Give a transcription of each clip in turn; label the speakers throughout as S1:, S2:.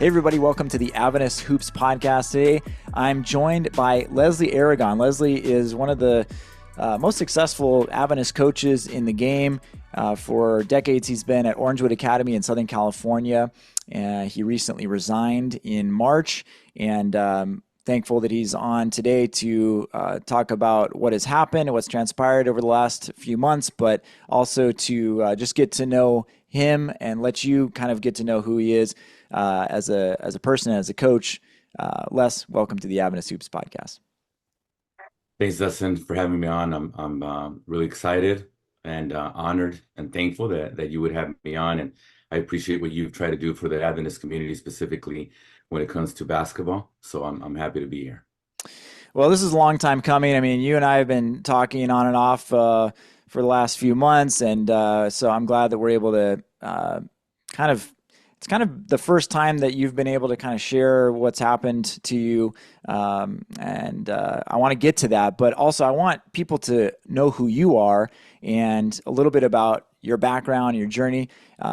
S1: Hey everybody, welcome to the Adventist Hoops podcast. Today, I'm joined by Leslie Aragon. Leslie is one of the most successful Adventist coaches in the game. For decades, he's been at Orangewood Academy in Southern California. He recently resigned in March, and thankful that he's on today to talk about what has happened and what's transpired over the last few months, but also to just get to know him and let you kind of get to know who he is as a person, as a coach. Les, welcome to the Adventist Hoops podcast.
S2: Thanks, Dustin, for having me on. I'm really excited and honored and thankful that you would have me on. And I appreciate what you've tried to do for the Adventist community, specifically when it comes to basketball. So I'm happy to be here.
S1: Well, this is a long time coming. I mean, you and I have been talking on and off for the last few months, and so I'm glad that we're able to kind of. It's kind of the first time that you've been able to kind of share what's happened to you, and I want to get to that. But also, I want people to know who you are and a little bit about your background, your journey.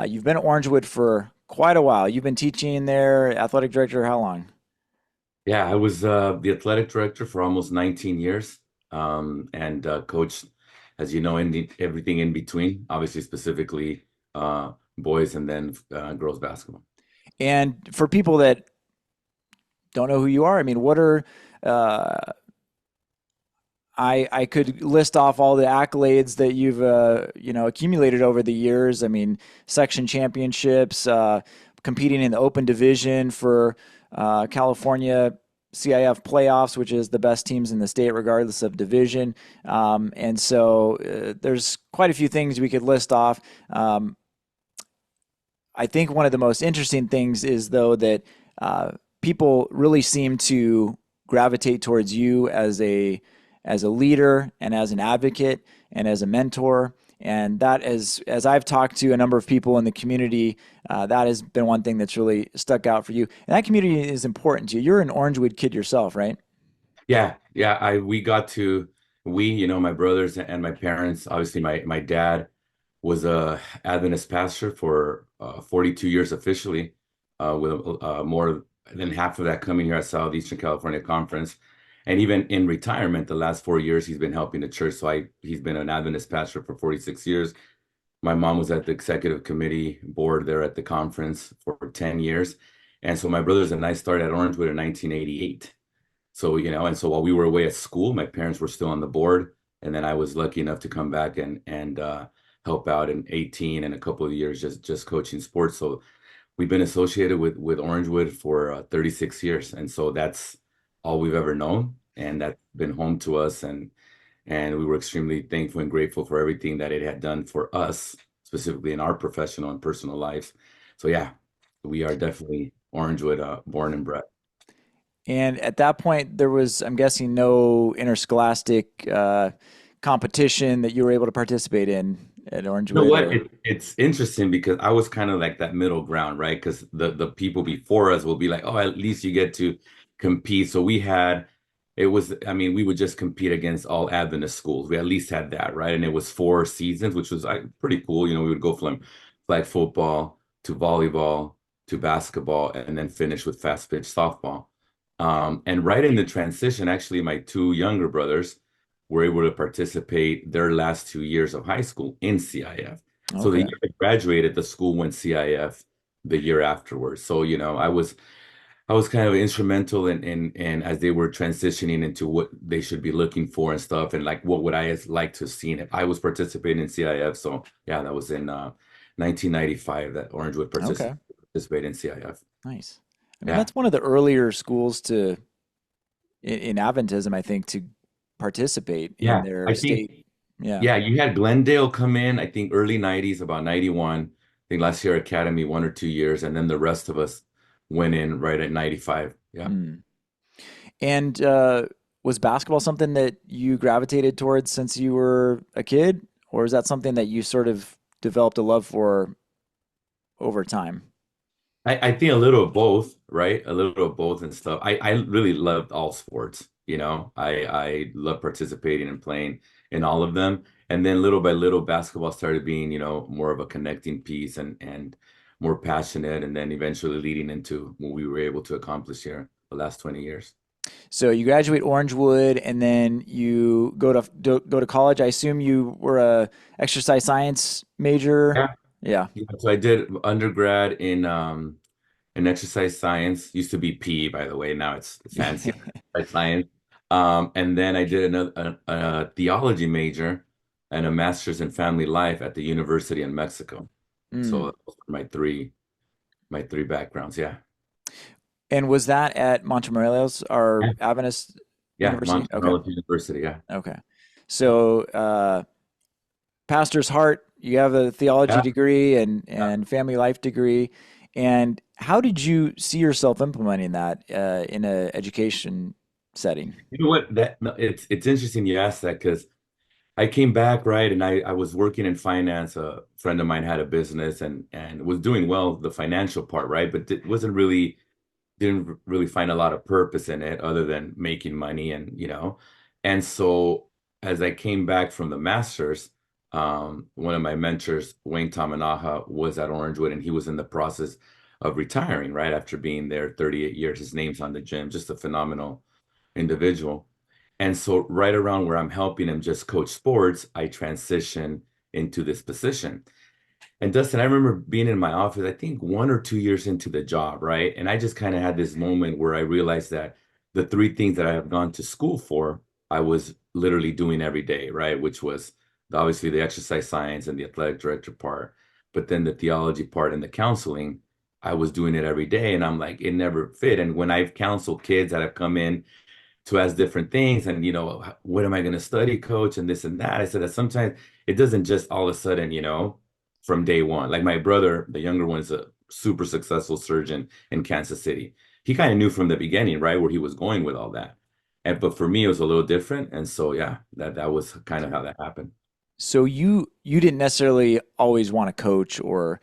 S1: You've been at Orangewood for quite a while. You've been teaching there, athletic director, how long?
S2: Yeah, I was the athletic director for almost 19 years and coached, as you know, everything in between, obviously, specifically boys and then girls basketball.
S1: And for people that don't know who you are, I mean, what are uh, I could list off all the accolades that you've accumulated over the years. I mean, section championships, competing in the open division for California CIF playoffs, which is the best teams in the state regardless of division. And so there's quite a few things we could list off. I think one of the most interesting things is though that people really seem to gravitate towards you as a leader and as an advocate and as a mentor. And that is, as I've talked to a number of people in the community, that has been one thing that's really stuck out for you. And that community is important to you. You're an Orangewood kid yourself, right?
S2: Yeah. My brothers and my parents, obviously my dad was a Adventist pastor for 42 years officially, with more than half of that coming here at Southeastern California Conference. And even in retirement, the last 4 years, he's been helping the church. He's been an Adventist pastor for 46 years. My mom was at the executive committee board there at the conference for 10 years. And so my brothers and I started at Orangewood in 1988. So, and so while we were away at school, my parents were still on the board. And then I was lucky enough to come back and help out in 18 and a couple of years just coaching sports. So we've been associated with Orangewood for 36 years. And so that's all we've ever known. And that's been home to us. And we were extremely thankful and grateful for everything that it had done for us, specifically in our professional and personal lives. So yeah, we are definitely Orangewood, born and bred.
S1: And at that point, there was, I'm guessing, no interscholastic competition that you were able to participate in at
S2: You know
S1: Orangewood,
S2: what?
S1: or
S2: It's interesting because I was kind of like that middle ground, right? Because the people before us will be like, oh, at least you get to compete. So I mean, we would just compete against all Adventist schools. We at least had that, right? And it was 4 seasons, which was pretty cool. We would go from flag football to volleyball to basketball and then finish with fast pitch softball. And right in the transition, actually, my two younger brothers were able to participate their last 2 years of high school in CIF. So the
S1: okay.
S2: year I graduated, the school went CIF the year afterwards. So, I was kind of instrumental in as they were transitioning into what they should be looking for and stuff, and like what would I like to have seen if I was participating in CIF. So yeah, that was in 1995 that Orangewood
S1: Okay.
S2: participated in CIF.
S1: Nice. I mean,
S2: Yeah,
S1: that's one of the earlier schools in Adventism, I think, to participate in
S2: yeah.
S1: their
S2: I think
S1: state. Yeah.
S2: Yeah, you had Glendale come in, I think early 90s, about 91. I think last year Academy 1 or 2 years, and then the rest of us went in right at 95. Yeah.
S1: Mm. And was basketball something that you gravitated towards since you were a kid, or is that something that you sort of developed a love for over time?
S2: I think a little of both, right? A little of both and stuff. I really loved all sports, I love participating and playing in all of them. And then little by little, basketball started being, more of a connecting piece and more passionate, and then eventually leading into what we were able to accomplish here the last 20 years.
S1: So you graduate Orangewood, and then you go to college. I assume you were a exercise science major.
S2: Yeah.
S1: Yeah.
S2: Yeah, so I did undergrad in exercise science. Used to be PE, by the way. Now it's fancy exercise science. And then I did a theology major and a master's in family life at the University in Mexico. So
S1: Mm.
S2: those are my three backgrounds. Yeah.
S1: And was that at Montemorelos or
S2: Yeah.
S1: Adventist
S2: Yeah.
S1: University? Okay.
S2: Montreal University. Yeah.
S1: Okay. So, pastor's heart, you have a theology
S2: Yeah.
S1: degree and
S2: Yeah.
S1: family life degree. And how did you see yourself implementing that in an education setting?
S2: You know what? That no, it's interesting you asked that because I came back, right, and I was working in finance. A friend of mine had a business and was doing well, the financial part, right? But it wasn't really didn't really find a lot of purpose in it other than making money and and so as I came back from the masters, one of my mentors, Wayne Tamanaha, was at Orangewood and he was in the process of retiring right after being there 38 years. His name's on the gym, just a phenomenal individual. And so right around where I'm helping him just coach sports, I transition into this position. And Dustin, I remember being in my office, I think 1 or 2 years into the job, right? And I just kind of had this moment where I realized that the three things that I have gone to school for, I was literally doing every day, right? Which was obviously the exercise science and the athletic director part, but then the theology part and the counseling, I was doing it every day. And I'm like, it never fit. And when I've counseled kids that have come in to ask different things and what am I going to study, coach, and this and that, I said that sometimes it doesn't just all of a sudden from day one. Like my brother, the younger one, is a super successful surgeon in Kansas City. He kind of knew from the beginning, right, where he was going with all that. And but for me it was a little different, and so yeah, that was kind of how that happened.
S1: So you didn't necessarily always want to coach or,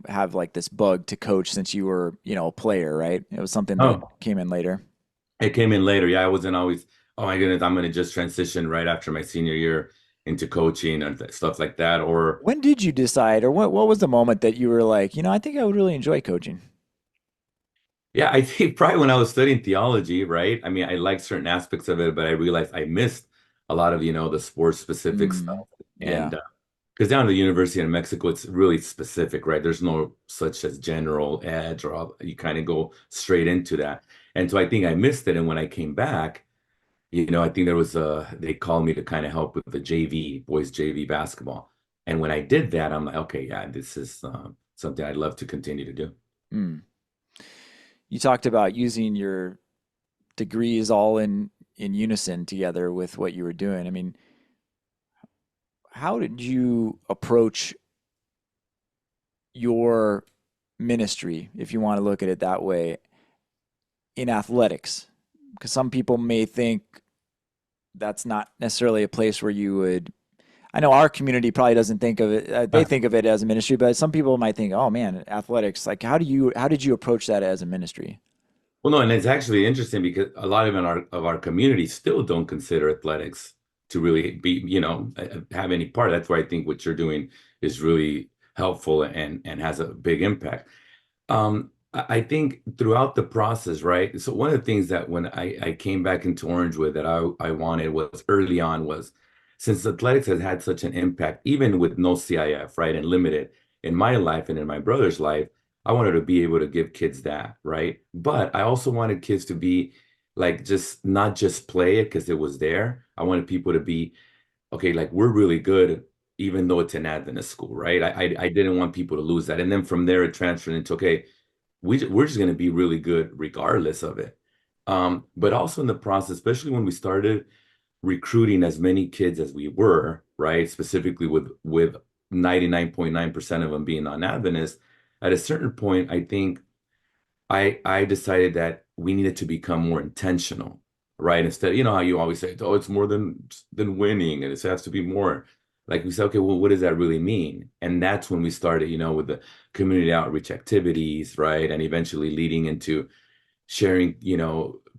S1: have like this bug to coach since you were, a player, right? It was something that
S2: Oh,
S1: came in later.
S2: it came in later. Yeah, I wasn't always, oh my goodness, I'm going to just transition right after my senior year into coaching and stuff like that. Or
S1: When did you decide, or what was the moment that you were like, I think I would really enjoy coaching?
S2: yeah, I think probably when I was studying theology, right? I mean, I liked certain aspects of it, but I realized I missed a lot of, the sports specific
S1: Mm,
S2: stuff.
S1: yeah.
S2: And because down at the University in Mexico, it's really specific, right? There's no such as general edge or you kind of go straight into that. And so I think I missed it. And when I came back, I think there was they called me to kind of help with the JV, boys JV basketball. And when I did that, I'm like, okay, yeah, this is something I'd love to continue to do.
S1: Mm. You talked about using your degrees all in unison together with what you were doing. I mean, how did you approach your ministry, if you want to look at it that way, in athletics? Because some people may think that's not necessarily a place where you would. I know our community probably doesn't think of it. They
S2: Uh,
S1: think of it as a ministry, but some people might think, "Oh man, athletics." Like, how did you approach that as a ministry?
S2: Well, no, and it's actually interesting because a lot of our community still don't consider athletics to really be, have any part. That's why I think what you're doing is really helpful and has a big impact. I think throughout the process, right? So one of the things that when I came back into Orangewood that I wanted was early on was since athletics has had such an impact, even with no CIF, right, and limited in my life and in my brother's life, I wanted to be able to give kids that, right? But I also wanted kids to be like just not just play it because it was there. I wanted people to be okay, like we're really good, even though it's an Adventist school, right? I didn't want people to lose that. And then from there, it transferred into, okay, we're just going to be really good regardless of it. But also in the process, especially when we started recruiting as many kids as we were, right? Specifically with 99.9% of them being non-Adventist, at a certain point, I think I decided that we needed to become more intentional, right? Instead, you know how you always say, "Oh, it's more than winning, and it has to be more." Like we said, okay, well, what does that really mean? And that's when we started, with the community outreach activities, right? And eventually leading into sharing,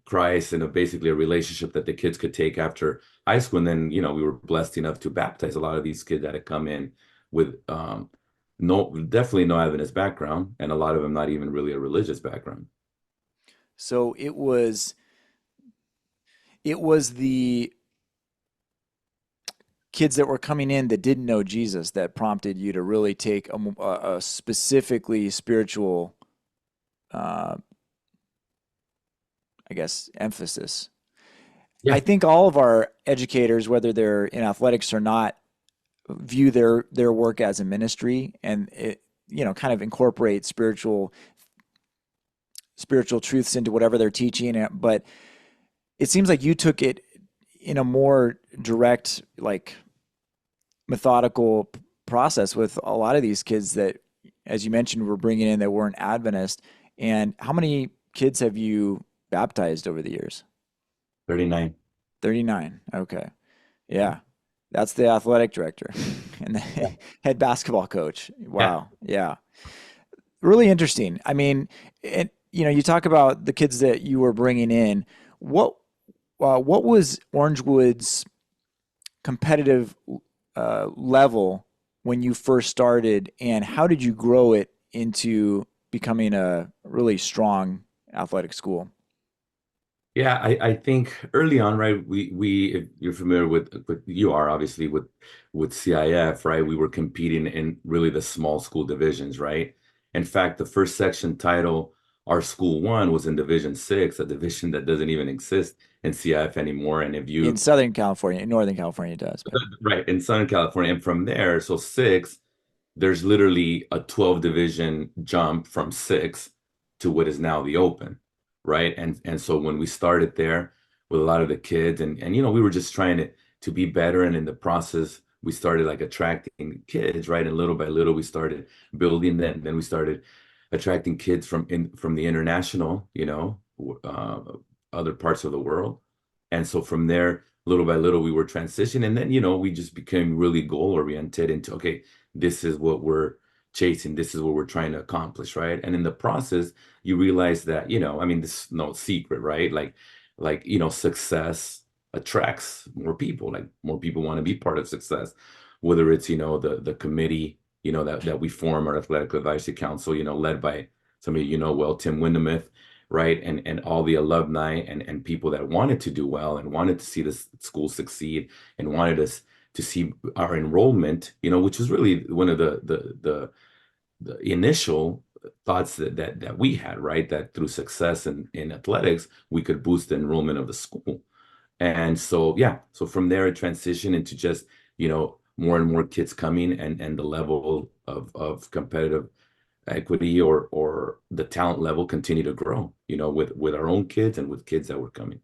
S2: Christ and basically a relationship that the kids could take after high school. And then, we were blessed enough to baptize a lot of these kids that had come in with no, definitely no Adventist background, and a lot of them not even really a religious background.
S1: So it was the kids that were coming in that didn't know Jesus that prompted you to really take a specifically spiritual, uh, I guess, emphasis. I
S2: Yeah.
S1: think all of our educators, whether they're in athletics or not, view their work as a ministry, and it, kind of incorporate spiritual truths into whatever they're teaching. But it seems like you took it in a more direct, like methodical process with a lot of these kids that, as you mentioned, were bringing in that weren't Adventist. And how many kids have you baptized over the years?
S2: 39.
S1: 39. Okay. Yeah. That's the athletic director and the
S2: Yeah.
S1: head basketball coach.
S2: Yeah.
S1: Wow. Yeah. Really interesting. I mean, you talk about the kids that you were bringing in. What what was Orangewood's competitive level when you first started, and how did you grow it into becoming a really strong athletic school?
S2: Yeah, I think early on, right, we if you're familiar with you are obviously with CIF, right? We were competing in really the small school divisions, right? In fact, the first section title our school won was in Division 6, a division that doesn't even exist in CIF anymore. And if
S1: In
S2: you
S1: Southern California, in Northern California, it does, but
S2: right in Southern California, and from there, so 6, there's literally a 12 division jump from 6 to what is now the open, right? And so when we started there with a lot of the kids, and we were just trying to be better, and in the process we started like attracting kids, right? And little by little we started building them. Then we started attracting kids from the international, other parts of the world. And so from there, little by little, we were transitioning. And then, we just became really goal oriented into, okay, this is what we're chasing. This is what we're trying to accomplish, right? And in the process, you realize that, I mean, this is no secret, right? Success attracts more people. Like more people want to be part of success, whether it's, the committee, that we form, our athletic advisory council, led by somebody, well, Tim Windemith, right? And all the alumni and people that wanted to do well and wanted to see this school succeed and wanted us to see our enrollment, which was really one of the initial thoughts that we had, right? That through success in athletics, we could boost the enrollment of the school. And so, yeah, so from there, it transitioned into just, more and more kids coming and the level of competitive equity or the talent level continue to grow, with our own kids and with kids that were coming.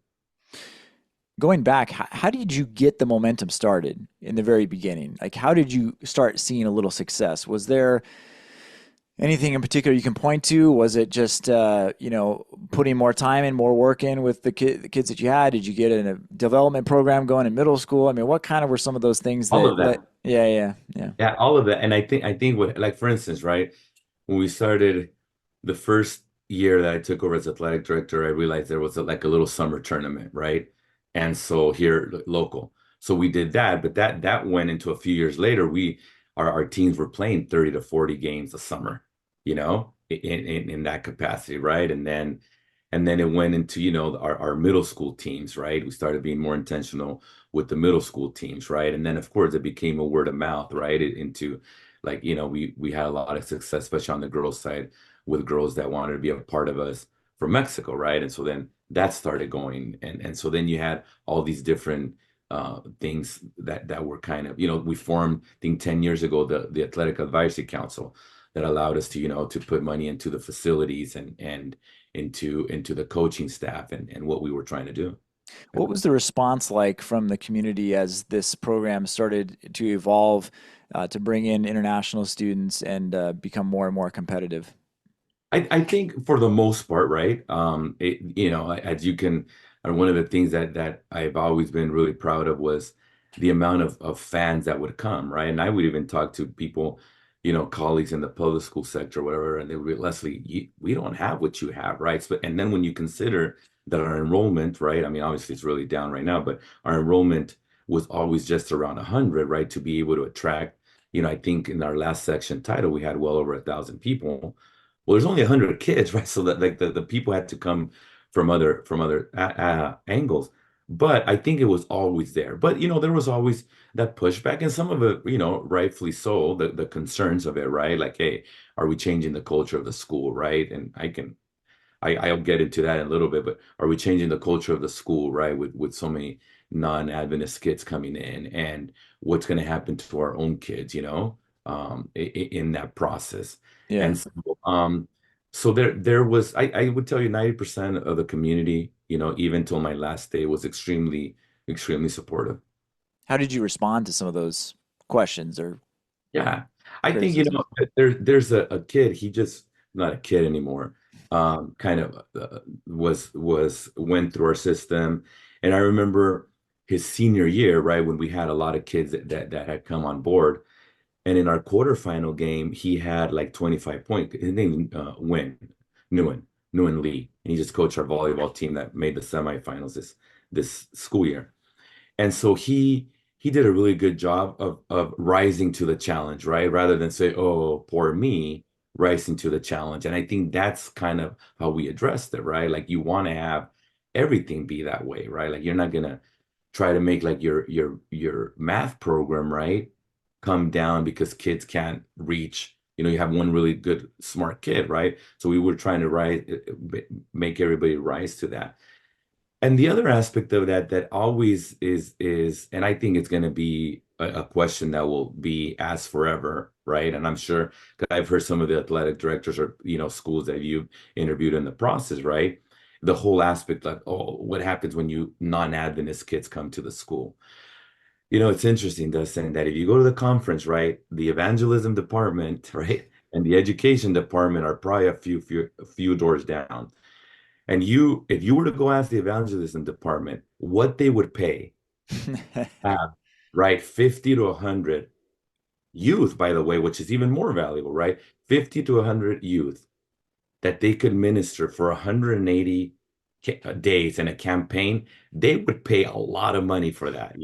S1: going back, how did you get the momentum started in the very beginning? Like, how did you start seeing a little success? Was there anything in particular you can point to? Was it just putting more time and more work in with the kids that you had? Did you get in a development program going in middle school? I mean, what kind of were some of those things
S2: All
S1: that
S2: of
S1: let?
S2: that.
S1: Yeah, yeah, yeah.
S2: Yeah, all of that. And I think what, like, for instance, right, when we started the first year that I took over as athletic director, I realized there was like a little summer tournament, right? And so here local. So we did that, but that went into a few years later. Our teams were playing 30 to 40 games a summer, in that capacity, right? And then it went into, our middle school teams, right? We started being more intentional with the middle school teams, right? And then of course it became a word of mouth, right? Into like, we had a lot of success, especially on the girls' side, with girls that wanted to be a part of us from Mexico, right? And so then that started going, and so then you had all these different things that were kind of, we formed, I think 10 years ago, the Athletic Advisory Council that allowed us to, to put money into the facilities and into the coaching staff and what we were trying to do.
S1: What was the response like from the community as this program started to evolve, to bring in international students and become more and more competitive?
S2: I think for the most part, right? As you can, one of the things that I've always been really proud of was the amount of fans that would come, right? And I would even talk to people, colleagues in the public school sector, or whatever, and they would be, Leslie, we don't have what you have, right? So, and then when you consider that our enrollment, right? I mean, obviously it's really down right now, but our enrollment was always just around 100, right? To be able to attract I think in our last section title, we had well over 1,000 people. Well, there's only 100 kids, right? So that like the people had to come from other angles. But I think it was always there. But there was always that pushback, and some of it, rightfully so, the concerns of it, right? Like, hey, are we changing the culture of the school, right? And I'll get into that in a little bit, but are we changing the culture of the school, right? With so many non-Adventist kids coming in, and what's going to happen to our own kids, in that process.
S1: Yeah.
S2: And so there was, I would tell you 90% of the community, even till my last day, was extremely, extremely supportive.
S1: How did you respond to some of those questions or
S2: Yeah. I think,
S1: criticisms?
S2: there's a kid, he just not a kid anymore. Kind of went through our system. And I remember his senior year, right, when we had a lot of kids that had come on board. And in our quarterfinal game, he had like 25 points. His name Nguyen, Nguyen Lee. And he just coached our volleyball team that made the semifinals this school year. And so he did a really good job of rising to the challenge, right? Rather than say, "Oh, poor me," rising to the challenge. And I think that's kind of how we addressed it, right? Like you want to have everything be that way, right? Like you're not gonna try to make like your math program, right, come down because kids can't reach. You have one really good smart kid, right? So we were trying to make everybody rise to that. And the other aspect of that always is, and I think it's going to be a question that will be asked forever, right? And I'm sure, because I've heard some of the athletic directors or schools that you've interviewed in the process, right? The whole aspect like, oh, what happens when you non-Adventist kids come to the school? It's interesting, Dustin, that if you go to the conference, right, the evangelism department, right, and the education department are probably a few doors down. And if you were to go ask the evangelism department what they would pay, have, right, 50 to 100 youth, by the way, which is even more valuable, right? 50 to 100 youth that they could minister for 180 days in a campaign, they would pay a lot of money for that,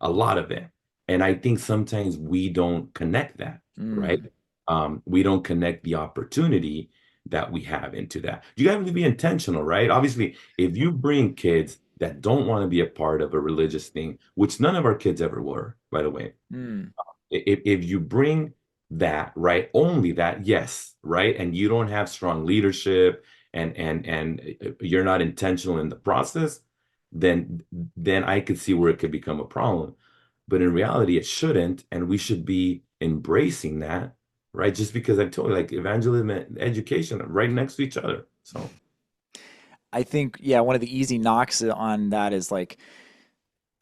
S2: a lot of it. And I think sometimes we don't connect that, right?
S1: Mm.
S2: We don't connect the opportunity that we have into that. You have to be intentional, right? Obviously, if you bring kids that don't want to be a part of a religious thing, which none of our kids ever were, by the way,
S1: Mm.
S2: if you bring that, right, only that, yes, right, and you don't have strong leadership and you're not intentional in the process, then I could see where it could become a problem. But in reality, it shouldn't, and we should be embracing that, right? Just because I told you, like evangelism and education are right next to each other. So
S1: I think, yeah, one of the easy knocks on that is like,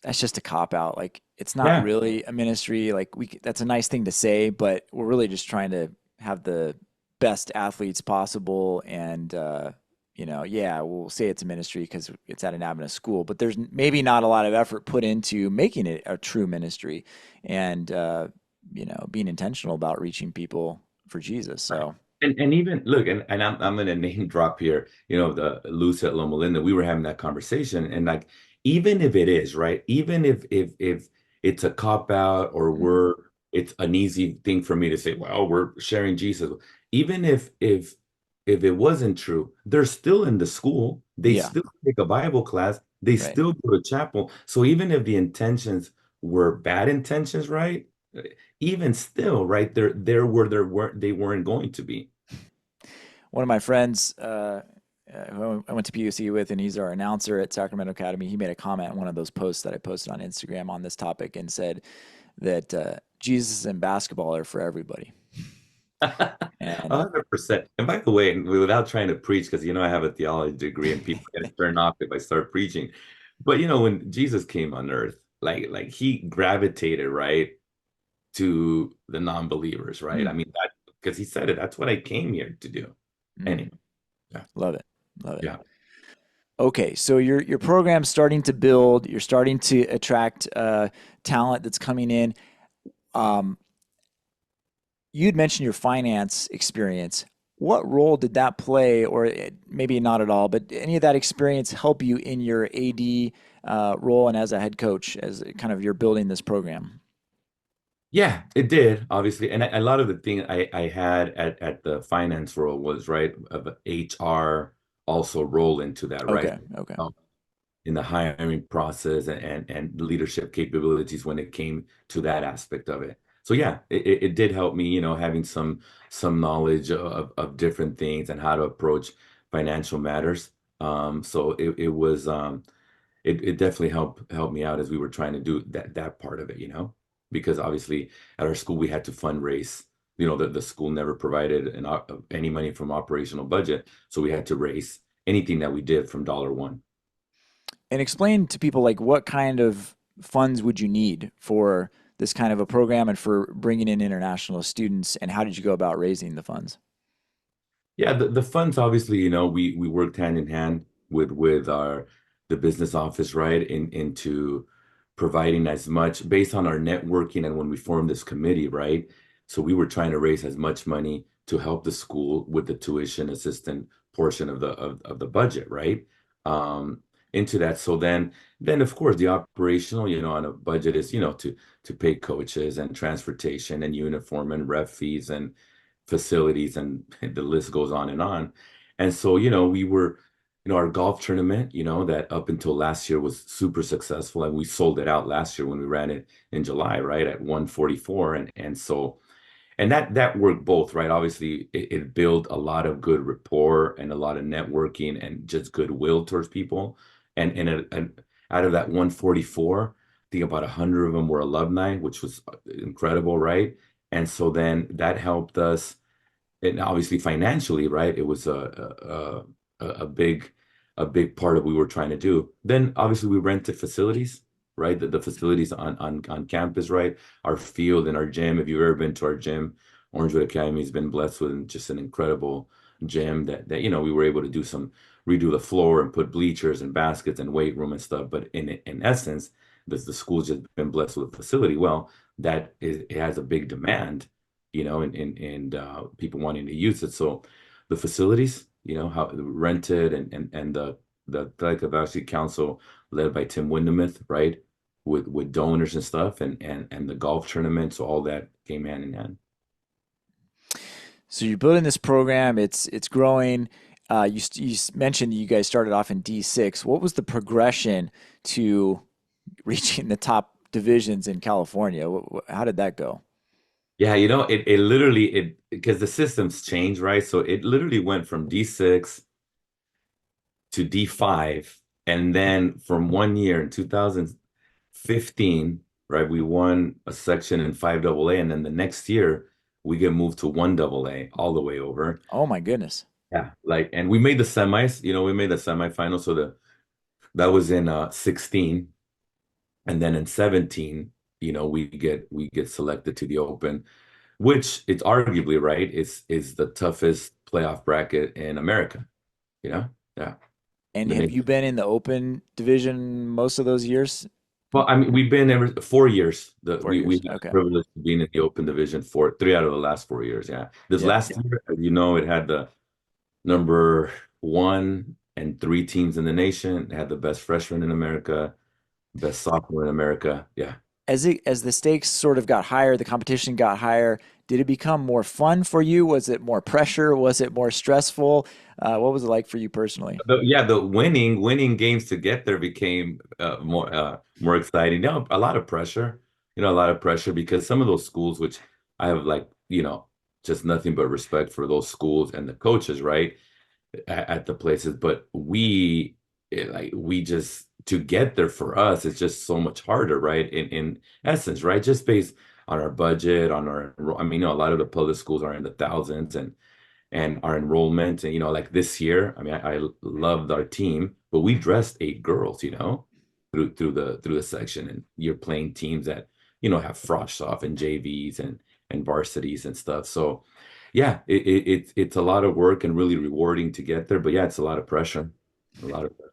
S1: that's just a cop out. Like, it's not
S2: yeah,
S1: really a ministry. Like, that's a nice thing to say, but we're really just trying to have the best athletes possible. And, yeah, we'll say it's a ministry because it's at an Adventist school, but there's maybe not a lot of effort put into making it a true ministry and, being intentional about reaching people for Jesus.
S2: right.
S1: So,
S2: And even look, and I'm gonna name drop here, the Luz at Loma Linda, we were having that conversation, and like even if it is, right, even if it's a cop out or
S1: mm,
S2: it's an easy thing for me to say, well, we're sharing Jesus. Even if it wasn't true, they're still in the school, they
S1: yeah,
S2: still take a Bible class, they
S1: right.
S2: still go to chapel. So even if the intentions were bad intentions, right? Even still, right, there were there weren't they weren't going to be.
S1: One of my friends who I went to PUC with, and he's our announcer at Sacramento Academy, he made a comment on one of those posts that I posted on Instagram on this topic and said that Jesus and basketball are for everybody. And
S2: 100%. And by the way, without trying to preach, because I have a theology degree and people get turned off if I start preaching. But when Jesus came on earth, like he gravitated right to the non-believers, right? I
S1: mm,
S2: mean that because he said it, that's what I came here to do.
S1: mm,
S2: Anyway, yeah,
S1: love it. Love it.
S2: yeah.
S1: Okay, so your program's starting to build. You're starting to attract talent that's coming in. Um, you'd mentioned your finance experience. What role did that play, or maybe not at all, but any of that experience help you in your AD role and as a head coach, as kind of you're building this program?
S2: Yeah, it did, obviously. And a lot of the thing I had at the finance role was, right, of HR also roll into that, right?
S1: Okay, okay.
S2: Um, in the hiring process and leadership capabilities when it came to that aspect of it. So yeah, it did help me, having some knowledge of different things and how to approach financial matters. So it was it definitely helped me out as we were trying to do that part of it, because obviously at our school we had to fundraise. The school never provided any money from operational budget, so we had to raise anything that we did from dollar one.
S1: And explain to people like what kind of funds would you need for this kind of a program and for bringing in international students, and how did you go about raising the funds?
S2: Yeah, the funds obviously, we worked hand in hand with our the business office, right, into providing as much based on our networking and when we formed this committee, right? So we were trying to raise as much money to help the school with the tuition assistant portion of the budget, right? Um, into that. So then of course the operational, on a budget is, to pay coaches and transportation and uniform and rep fees and facilities, and the list goes on and on. And so, we were, our golf tournament, that up until last year was super successful, and we sold it out last year when we ran it in July, right, at 144. And so, and that worked both, right? Obviously, it built a lot of good rapport and a lot of networking and just goodwill towards people. And out of that 144, I think about 100 of them were alumni, which was incredible, right? And so then that helped us, and obviously financially, right? It was a big part of what we were trying to do. Then obviously we rented facilities, right? The facilities on campus, right? Our field and our gym. If you've ever been to our gym, Orangewood Academy has been blessed with just an incredible gym that we were able to do some redo the floor and put bleachers and baskets and weight room and stuff. But in essence, the school's just been blessed with a facility. Well, it has a big demand, and people wanting to use it. So the facilities, how rented, and the Athletic Advisory Council led by Tim Windemith, right? With donors and stuff, and the golf tournament. So all that came hand in hand.
S1: So you're building this program, it's growing. You mentioned you guys started off in D6. What was the progression to reaching the top divisions in California? How did that go?
S2: Yeah, it literally because the systems change, right? So it literally went from D6 to D5. And then from one year in 2015, right, we won a section in 5AA. And then the next year, we get moved to 1AA all the way over.
S1: Oh my goodness.
S2: Yeah. And we made the semis, we made the semifinals. So that was in 16. And then in 17, we get selected to the Open, which it's arguably, right, is the toughest playoff bracket in America, you know? Yeah.
S1: And
S2: The
S1: have you
S2: nation.
S1: been in the open division most of those years?
S2: Well, I mean, we've been every 4 years.
S1: Four
S2: We
S1: years.
S2: had the
S1: Okay.
S2: privilege of being in the Open Division for 3 out of the last 4 years. Yeah, this
S1: Yeah.
S2: last year, as you know, it had the number one and three teams in the nation. It had the best freshman in America, best sophomore in America. Yeah.
S1: As the stakes sort of got higher, the competition got higher, did it become more fun for you? Was it more pressure? Was it more stressful? What was it like for you personally?
S2: The winning games to get there became more exciting. A lot of pressure. A lot of pressure because some of those schools, which I have like, just nothing but respect for those schools and the coaches, right? At the places, but we just to get there for us, it's just so much harder, right? In essence, right? Just based on our budget, on our, I mean, a lot of the public schools are in the thousands, and our enrollment, and like this year, I mean, I loved our team, but we dressed 8 girls, through the section, and you're playing teams that have frosh off and JVs and varsities and stuff. So yeah, it's a lot of work and really rewarding to get there, but yeah, it's a lot of pressure, a lot of pressure.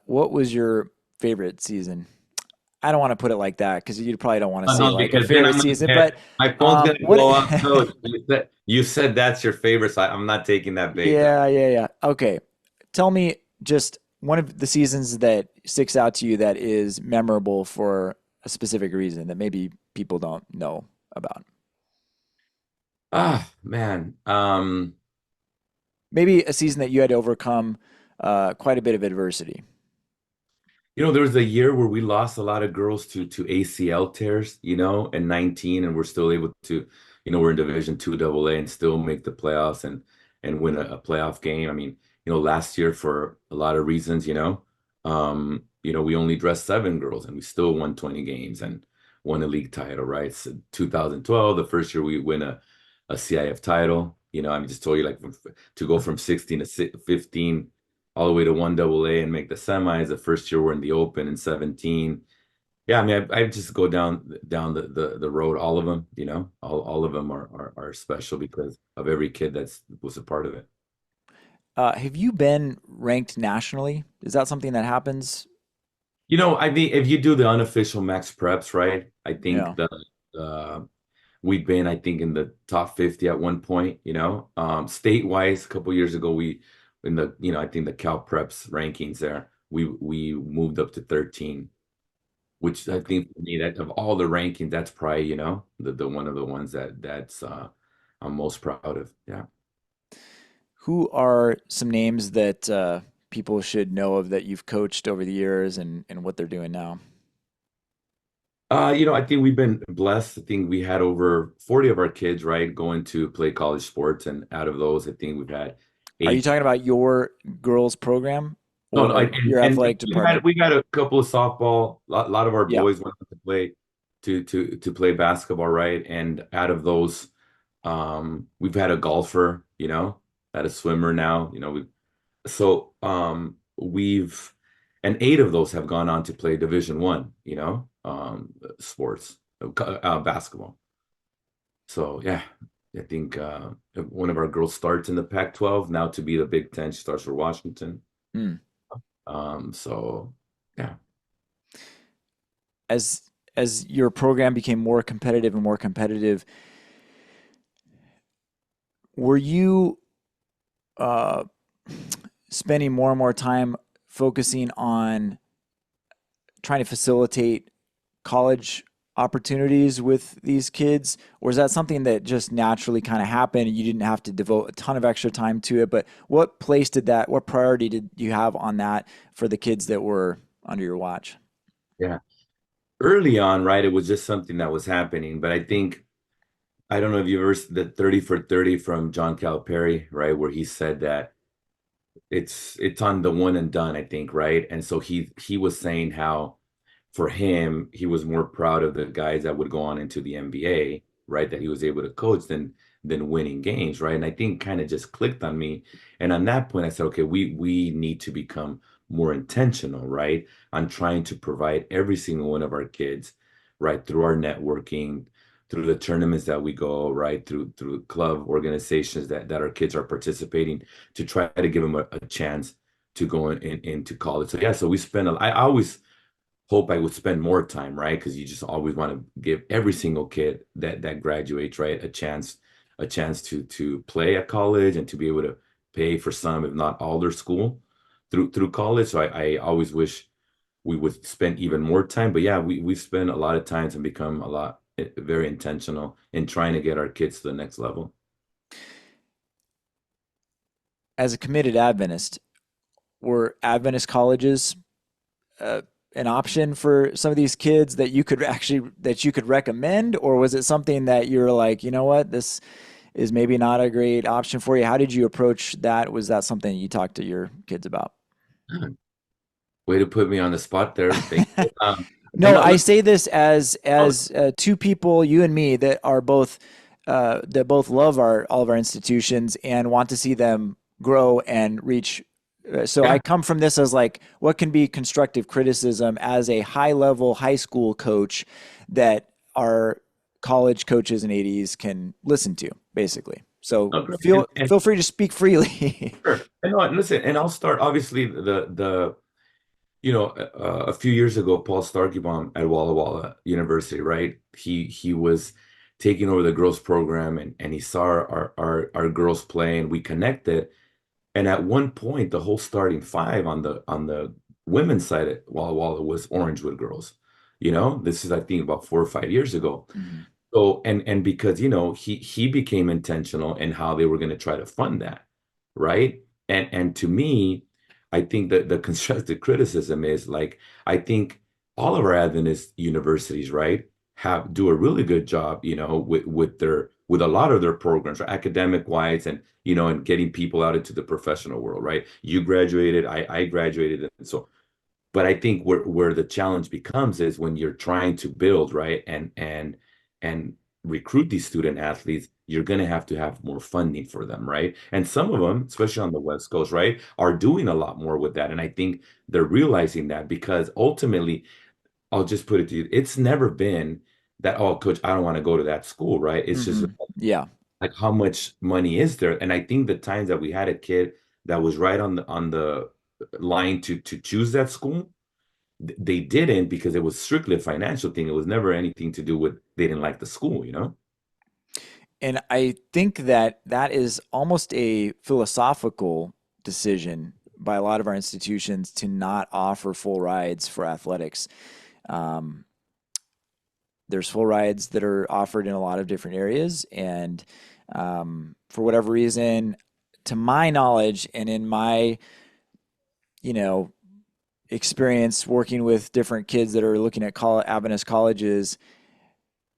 S1: What was your favorite season? I don't want to put it like that because you probably don't want to say
S2: No,
S1: like a
S2: because then
S1: favorite
S2: I'm gonna
S1: season,
S2: get
S1: but
S2: my phone's gonna
S1: what?
S2: blow up. Coach, you said that's your favorite, so I'm not taking that bait now.
S1: Yeah, yeah, yeah. Okay. Tell me just one of the seasons that sticks out to you that is memorable for a specific reason that maybe people don't know about?
S2: Ah, man.
S1: Maybe a season that you had to overcome quite a bit of adversity.
S2: There was a year where we lost a lot of girls to ACL tears, in 19, and we're still able to, we're in Division Two AA and still make the playoffs and win a playoff game. I mean, last year for a lot of reasons, we only dressed 7 girls and we still won 20 games and won a league title, right? So 2012, the first year we win a CIF title. I just told you like to go from 16 to 15 all the way to 1 AA and make the semis. The first year we're in the Open in 17. Yeah, I mean, I just go down the road, all of them, all of them are special because of every kid that's was a part of it.
S1: Have you been ranked nationally? Is that something that happens?
S2: I think if you do the unofficial max preps, right? I
S1: Yeah.
S2: think uh, we've been, I think, in the top 50 at one point, state-wise, a couple years ago, in the, I think the Cal Preps rankings there, we moved up to 13, which I think for me, that of all the rankings, that's probably, the one of the ones that's I'm most proud of. Yeah.
S1: Who are some names that people should know of that you've coached over the years and what they're doing now?
S2: I think we've been blessed. I think we had over 40 of our kids, right, going to play college sports, and out of those, I think we've had
S1: Are you
S2: eight.
S1: talking about your girls program
S2: No, no,
S1: or your
S2: and
S1: athletic department?
S2: we got a couple of softball. Lot of our
S1: Yeah.
S2: boys went to play to play basketball, right? And out of those, we've had a golfer, had a swimmer now, we've and 8 of those have gone on to play Division 1, sports, basketball. So yeah, I think one of our girls starts in the Pac-12 now to be the Big Ten. She starts for Washington.
S1: Hmm.
S2: So yeah.
S1: As as your program became more competitive and more competitive, were you uh, spending more and more time focusing on trying to facilitate college opportunities with these kids, or is that something that just naturally kind of happened and you didn't have to devote a ton of extra time to it? But what priority did you have on that for the kids that were under your watch?
S2: Yeah. Early on, right, it was just something that was happening. But I don't know if you ever the 30 for 30 from John Calipari, right, where he said that it's on the one and done, I think, right? And so he was saying how for him, he was more proud of the guys that would go on into the NBA, right? That he was able to coach than winning games, right? And I think kind of just clicked on me. And on that point, I said, okay, we need to become more intentional, right? On trying to provide every single one of our kids, right, through our networking, through the tournaments that we go, right, through club organizations that our kids are participating to try to give them a chance to go into college. So yeah, so we spend. I always hope I would spend more time, right? Because you just always want to give every single kid that graduates, right, a chance to play at college and to be able to pay for some, if not all, their school through college. So I always wish we would spend even more time. But yeah, we've spent a lot of times and become a lot very intentional in trying to get our kids to the next level.
S1: As a committed Adventist, were Adventist colleges uh, an option for some of these kids that you could recommend, or was it something that you're like, you know what, this is maybe not a great option for you? How did you approach that? Was that something you talked to your kids about?
S2: Way to put me on the spot there. Thank you. And
S1: No, I say this as
S2: oh,
S1: two people, you and me, that both love our all of our institutions and want to see them grow and reach. So I
S2: yeah.
S1: come from this as like, what can be constructive criticism as a high level high school coach that our college coaches and ADs can listen to, basically. So
S2: Okay.
S1: feel free to speak freely.
S2: Sure. And listen, and I'll start obviously a few years ago, Paul Starkeybaum at Walla Walla University, right? He was taking over the girls program and he saw our girls play and we connected. And at one point, the whole starting five on the women's side at Walla Walla was Orangewood girls. This is, I think, about 4 or 5 years ago.
S1: Mhm.
S2: So, and because, he became intentional in how they were going to try to fund that, right? And to me, I think that the constructive criticism is like, I think all of our Adventist universities, right, have do a really good job, with a lot of their programs, or academic wise, and getting people out into the professional world, right? You graduated, I graduated, and so, but I think where the challenge becomes is when you're trying to build, right, and recruit these student athletes, you're going to have more funding for them, right? And some of them, especially on the West Coast, right, are doing a lot more with that. And I think they're realizing that, because ultimately, I'll just put it to you, it's never been that, oh, coach, I don't want to go to that school, right? It's just
S1: Mhm. Yeah.
S2: like, how much money is there? And I think the times that we had a kid that was right on the line to choose that school, they didn't, because it was strictly a financial thing. It was never anything to do with they didn't like the school.
S1: And I think that that is almost a philosophical decision by a lot of our institutions to not offer full rides for athletics. Um, there's full rides that are offered in a lot of different areas, and for whatever reason, to my knowledge and in my, you know, experience working with different kids that are looking at Adventist colleges,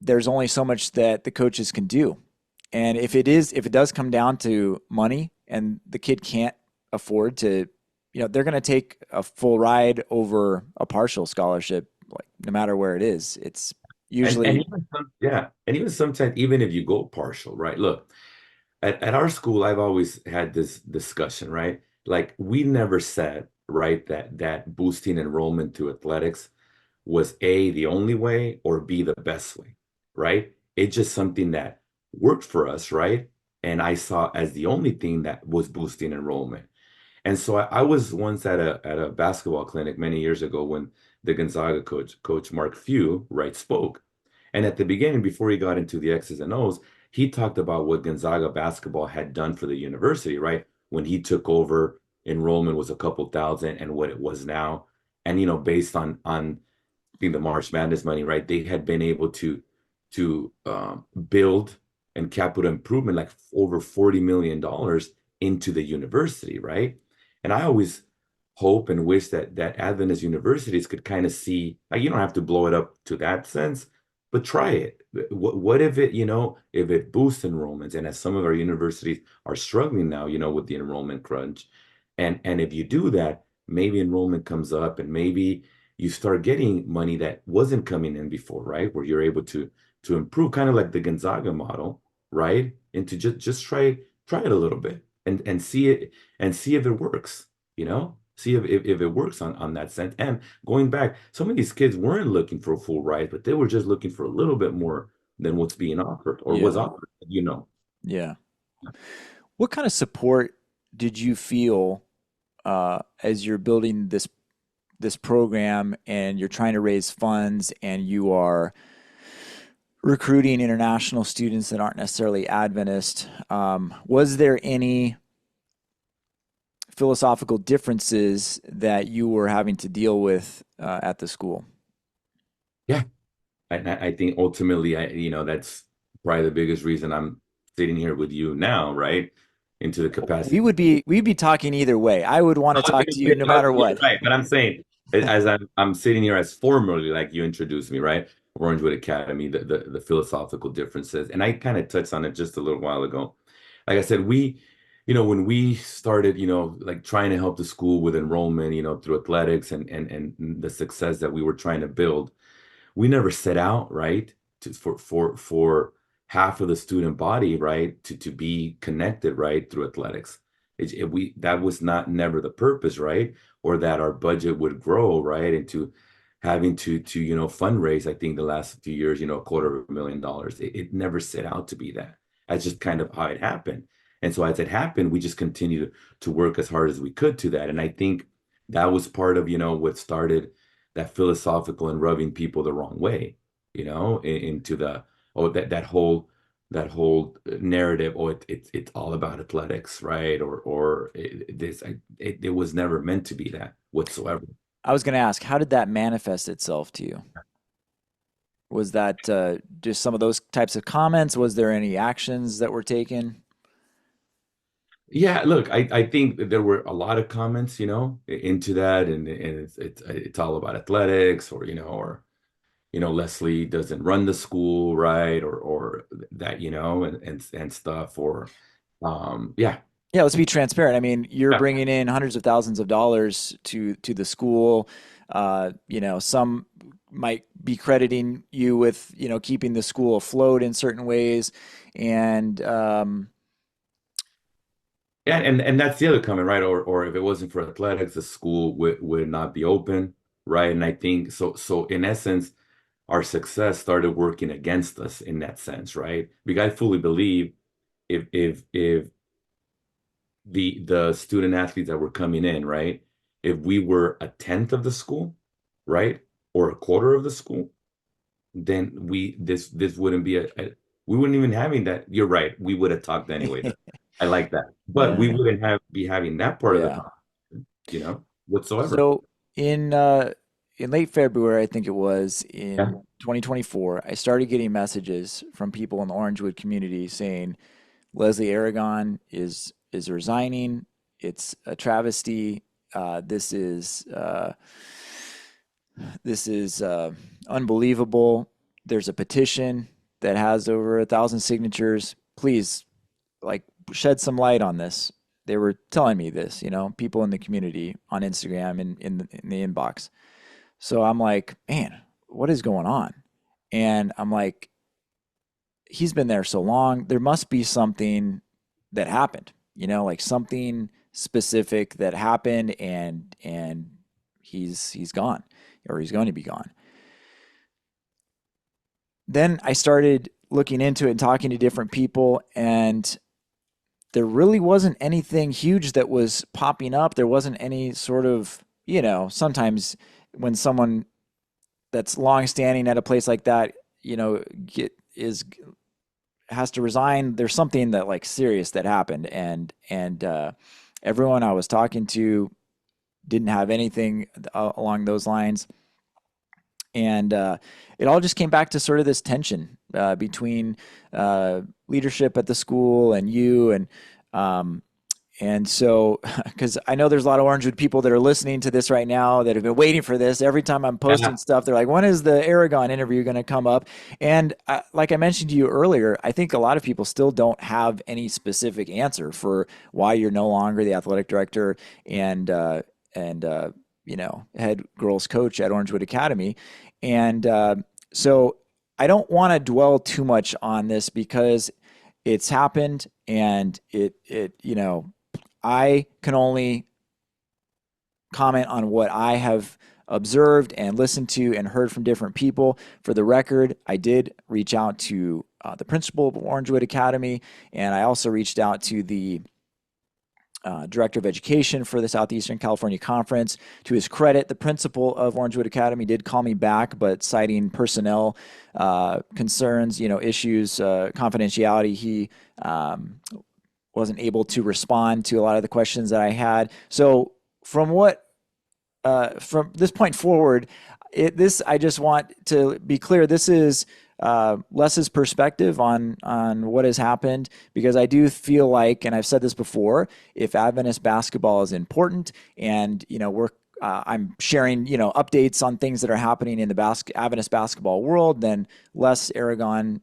S1: there's only so much that the coaches can do. And if it does come down to money and the kid can't afford to, they're going to take a full ride over a partial scholarship, like no matter where it is. It's
S2: And
S1: usually,
S2: even sometimes, even if you go partial, right? Look, at our school, I've always had this discussion, right? Like, we never said, right, that boosting enrollment to athletics was A, the only way, or B, the best way, right? It's just something that worked for us, right? And I saw as the only thing that was boosting enrollment. And so I was once at a basketball clinic many years ago when the Gonzaga coach Mark Few, right, spoke. And at the beginning, before he got into the X's and O's, he talked about what Gonzaga basketball had done for the university, right? When he took over, enrollment was a couple thousand, and what it was now. And based on think the March Madness money, right? They had been able to build and capital improvement like over $40 million into the university, right? And I always hope and wish that Adventist universities could kind of see, like, you don't have to blow it up to that sense, but try it. What if it boosts enrollments? And as some of our universities are struggling now, with the enrollment crunch, and if you do that, maybe enrollment comes up, and maybe you start getting money that wasn't coming in before, right? Where you're able to improve, kind of like the Gonzaga model, right? And to just try it a little bit, and see it, and see if it works, see if it works on that sense. And going back, some of these kids weren't looking for a full ride, but they were just looking for a little bit more than what's being offered or was
S1: yeah,
S2: offered.
S1: yeah. What kind of support did you feel as you're building this program and you're trying to raise funds and you are recruiting international students that aren't necessarily Adventist? Was there any philosophical differences that you were having to deal with at the school?
S2: Yeah. And I think ultimately, that's probably the biggest reason I'm sitting here with you now, right? Into the
S1: We
S2: capacity.
S1: would be we'd be talking either way. I would want to
S2: I was
S1: talk
S2: gonna
S1: to you
S2: say,
S1: no matter
S2: yeah,
S1: what.
S2: right. But I'm saying, as I'm sitting here as formerly, like you introduced me, right? Orangewood Academy, the philosophical differences, and I kind of touched on it just a little while ago. Like I said, when we started, like trying to help the school with enrollment, through athletics and the success that we were trying to build, we never set out, right, for half of the student body, right, to be connected, right, through athletics. That was not never the purpose, right, or that our budget would grow, right, into having to fundraise. I think the last few years, $250,000. It never set out to be that. That's just kind of how it happened. And so as it happened, we just continued to work as hard as we could to that. And I think that was part of what started that philosophical and rubbing people the wrong way, into the, oh, that whole narrative. Oh, it's all about athletics, right? Or it was never meant to be that whatsoever.
S1: I was going to ask, how did that manifest itself to you? Was that just some of those types of comments? Was there any actions that were taken?
S2: Yeah, look, I think that there were a lot of comments, into that, and it's all about athletics, or Leslie doesn't run the school right, or that, and stuff, or yeah.
S1: Yeah, let's be transparent. I mean, you're
S2: Yeah.
S1: bringing in hundreds of thousands of dollars to the school. Some might be crediting you with, keeping the school afloat in certain ways, and
S2: And that's the other comment, right? Or if it wasn't for athletics, the school would not be open, right? And I think so in essence, our success started working against us in that sense, right? Because I fully believe if the student athletes that were coming in, right? If we were a tenth of the school, right? Or a quarter of the school, then this wouldn't be we wouldn't even having that. You're right. We would have talked anyway. I like that. But we
S1: yeah,
S2: wouldn't be having that part of the
S1: yeah.
S2: conversation, whatsoever.
S1: So in uh, in late February, I think it was
S2: Yeah.
S1: in 2024, I started getting messages from people in the Orangewood community saying Leslie Aragon is resigning. It's a travesty. This is unbelievable. There's a petition that has over 1,000 signatures. Please, like, shed some light on this. They were telling me this, people in the community on Instagram and in the inbox. So I'm like, man, what is going on? And I'm like, he's been there so long. There must be something that happened, like something specific that happened, and he's gone, or he's going to be gone. Then I started looking into it and talking to different people, and there really wasn't anything huge that was popping up. There wasn't any sort of, sometimes when someone that's long standing at a place like that, get is has to resign, there's something that like serious that happened, and everyone I was talking to didn't have anything along those lines. And it all just came back to sort of this tension between leadership at the school and you, um, and so, because I know there's a lot of Orangewood people that are listening to this right now that have been waiting for this. Every time I'm posting
S2: Yeah.
S1: stuff, they're like, when is the Aragon interview going to come up? And like I mentioned to you earlier, I think a lot of people still don't have any specific answer for why you're no longer the athletic director and head girls coach at Orangewood Academy. And so I don't want to dwell too much on this because it's happened, and I can only comment on what I have observed and listened to and heard from different people. For the record, I did reach out to the principal of Orangewood Academy, and I also reached out to the director of education for the Southeastern California Conference. To his credit, the principal of Orangewood Academy did call me back, but citing personnel concerns, issues, confidentiality, he wasn't able to respond to a lot of the questions that I had. So from this point forward, I just want to be clear. This is Les's perspective on what has happened, because I do feel like, and I've said this before, if Adventist basketball is important, and I'm sharing updates on things that are happening in the Adventist basketball world, then Les Aragon,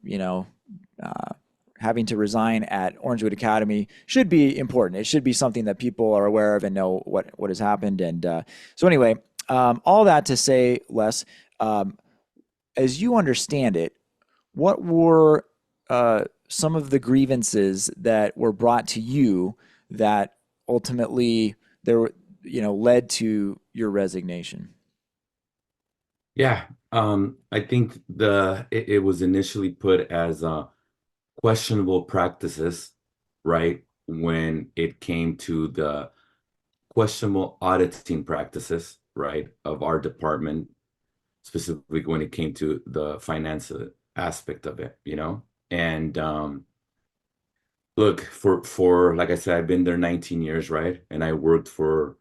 S1: uh, having to resign at Orangewood Academy should be important. It should be something that people are aware of and know what has happened. And so anyway, all that to say, Les, um, as you understand it, what were some of the grievances that were brought to you that ultimately led to your resignation?
S2: Yeah. I think it was initially put as questionable practices, right? When it came to the questionable auditing practices, right, of our department, specifically when it came to the finance aspect of it. And look, for like I said, I've been there 19 years, right? And I worked for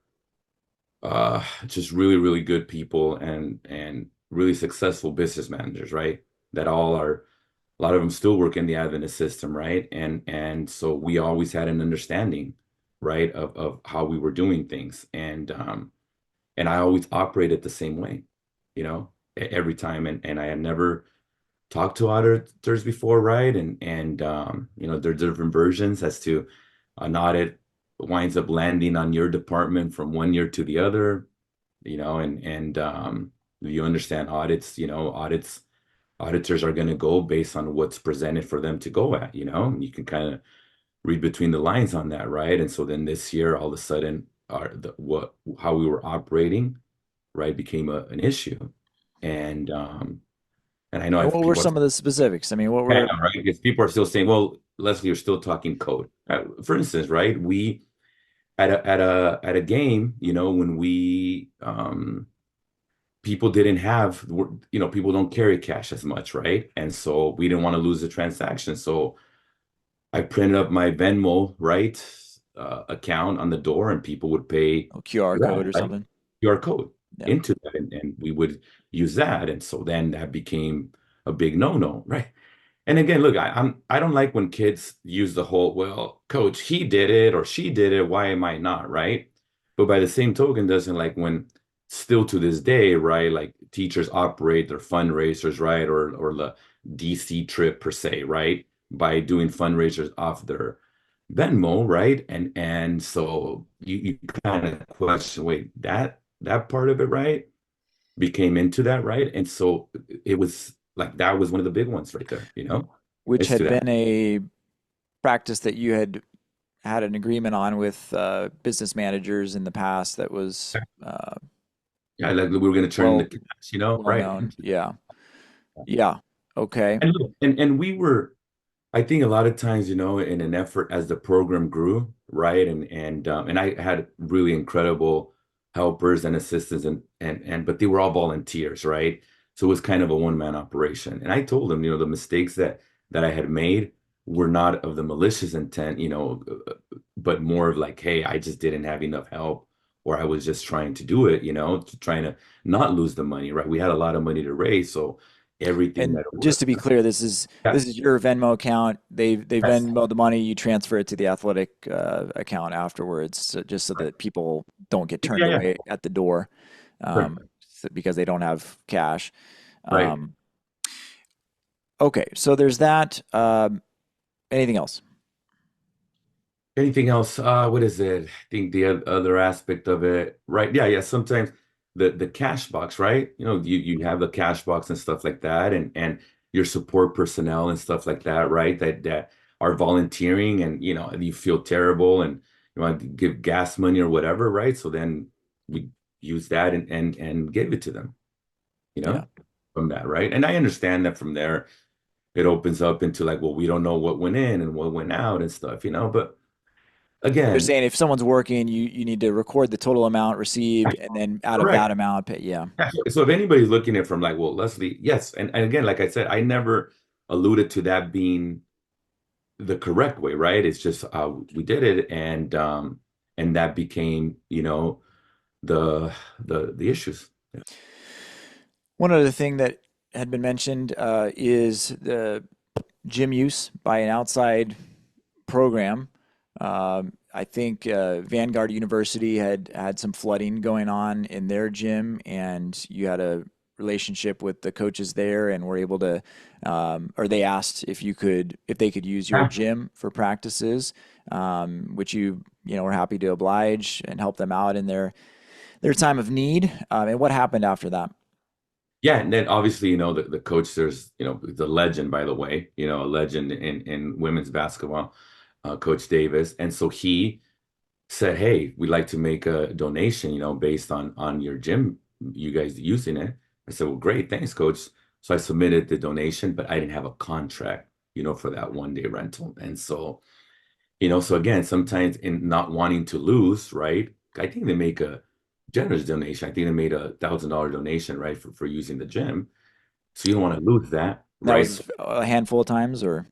S2: just really, really good people and really successful business managers, right? that all are, a lot of them still work in the Adventist system, right? And so we always had an understanding, right, of how we were doing things. And I always operated the same way, every time. And I had never talked to auditors before, right? And there are different versions as to an audit winds up landing on your department from one year to the other, and you understand audits, auditors are going to go based on what's presented for them to go at, you can kind of read between the lines on that, right? And so then this year, all of a sudden, how we were operating, right, became an issue. And I know
S1: And
S2: if
S1: what were
S2: people are
S1: some of the specifics? I mean, what
S2: yeah,
S1: were
S2: right, because people are still saying, well, Leslie, you're still talking code. For instance, right, we at a game, when we people didn't have, people don't carry cash as much, right? And so we didn't want to lose the transaction. So I printed up my Venmo, right, account on the door, and people would pay
S1: QR code
S2: that,
S1: or
S2: right?
S1: something?
S2: QR code
S1: Yeah.
S2: into that, and we would use that. And so then that became a big no-no, right? And again, look, I don't like when kids use the whole, well, coach, he did it or she did it, why am I not, right? But by the same token, doesn't like when still to this day, right? Like teachers operate their fundraisers, right? Or the DC trip per se, right? By doing fundraisers off their Venmo, right? And so you kind of question, wait, that part of it, right? Became into that, right? And so it was like that was one of the big ones right there,
S1: Which
S2: as to
S1: had
S2: that.
S1: been a practice that you had an agreement on with business managers in the past that was
S2: Yeah, like we were going to turn into
S1: well
S2: cash,
S1: well
S2: right?
S1: known. Yeah. Yeah. Okay.
S2: And look, and we were, I think a lot of times, in an effort as the program grew, right? And I had really incredible helpers and assistants and but they were all volunteers, right? So it was kind of a one-man operation. And I told them, the mistakes that I had made were not of the malicious intent, but more of like, hey, I just didn't have enough help, or I was just trying to do it, trying to not lose the money, right? We had a lot of money to raise, so everything
S1: And
S2: that
S1: just to be clear,
S2: yeah,
S1: this is your Venmo account. They've
S2: yes,
S1: Venmoed the money. You transfer it to the athletic account afterwards, just so
S2: right.
S1: that people don't get turned
S2: Yeah, yeah,
S1: away at the door
S2: right,
S1: because they don't have cash.
S2: right.
S1: Um, okay, so there's that. Anything else?
S2: Anything else? What is it? I think the other aspect of it, right? Yeah, yeah. Sometimes the cash box, right? You have the cash box and stuff like that, and your support personnel and stuff like that, right? That are volunteering, and you feel terrible, and you want to give gas money or whatever, right? So then we use that and give it to them, you
S1: Yeah.
S2: know, from that, right? And I understand that from there, it opens up into like, well, we don't know what went in and what went out and stuff, but
S1: You're
S2: again.
S1: saying if someone's working, you need to record the total amount received, and then out of that
S2: Correct.
S1: amount, pay. Yeah.
S2: Yeah. So if anybody's looking at it from like, well, Leslie, yes. And again, like I said, I never alluded to that being the correct way, right? It's just we did it and that became, the the issues. Yeah.
S1: One other thing that had been mentioned is the gym use by an outside program. I think Vanguard University had some flooding going on in their gym, and you had a relationship with the coaches there, and were able to, or they asked if they could use your
S2: Yeah.
S1: gym for practices, which were happy to oblige and help them out in their time of need. And what happened after that?
S2: Yeah, and then obviously, the coach, there's, the legend, by the way, a legend in women's basketball, Coach Davis. And so he said, "Hey, we'd like to make a donation, based on your gym, you guys using it." I said, "Well, great, thanks, coach." So I submitted the donation, but I didn't have a contract, for that 1 day rental. And so, so again, sometimes in not wanting to lose, right? I think they make a generous donation. I think they made $1,000 donation, right, for using the gym. So you don't want to lose that,
S1: That
S2: right? So
S1: was a handful of times, or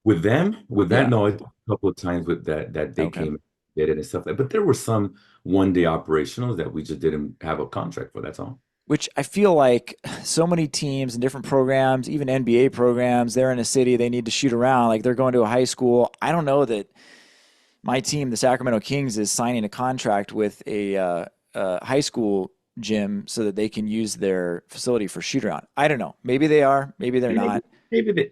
S2: with that,
S1: yeah,
S2: no, a couple of times with that they
S1: okay.
S2: came and did it and stuff like. But there were some 1 day operationals that we just didn't have a contract for. That's all.
S1: which I feel like so many teams and different programs, even NBA programs, they're in a city, they need to shoot around. Like they're going to a high school. I don't know that my team, the Sacramento Kings, is signing a contract with a high school gym so that they can use their facility for shoot around. I don't know. Maybe they are. Maybe they're
S2: Maybe,
S1: not.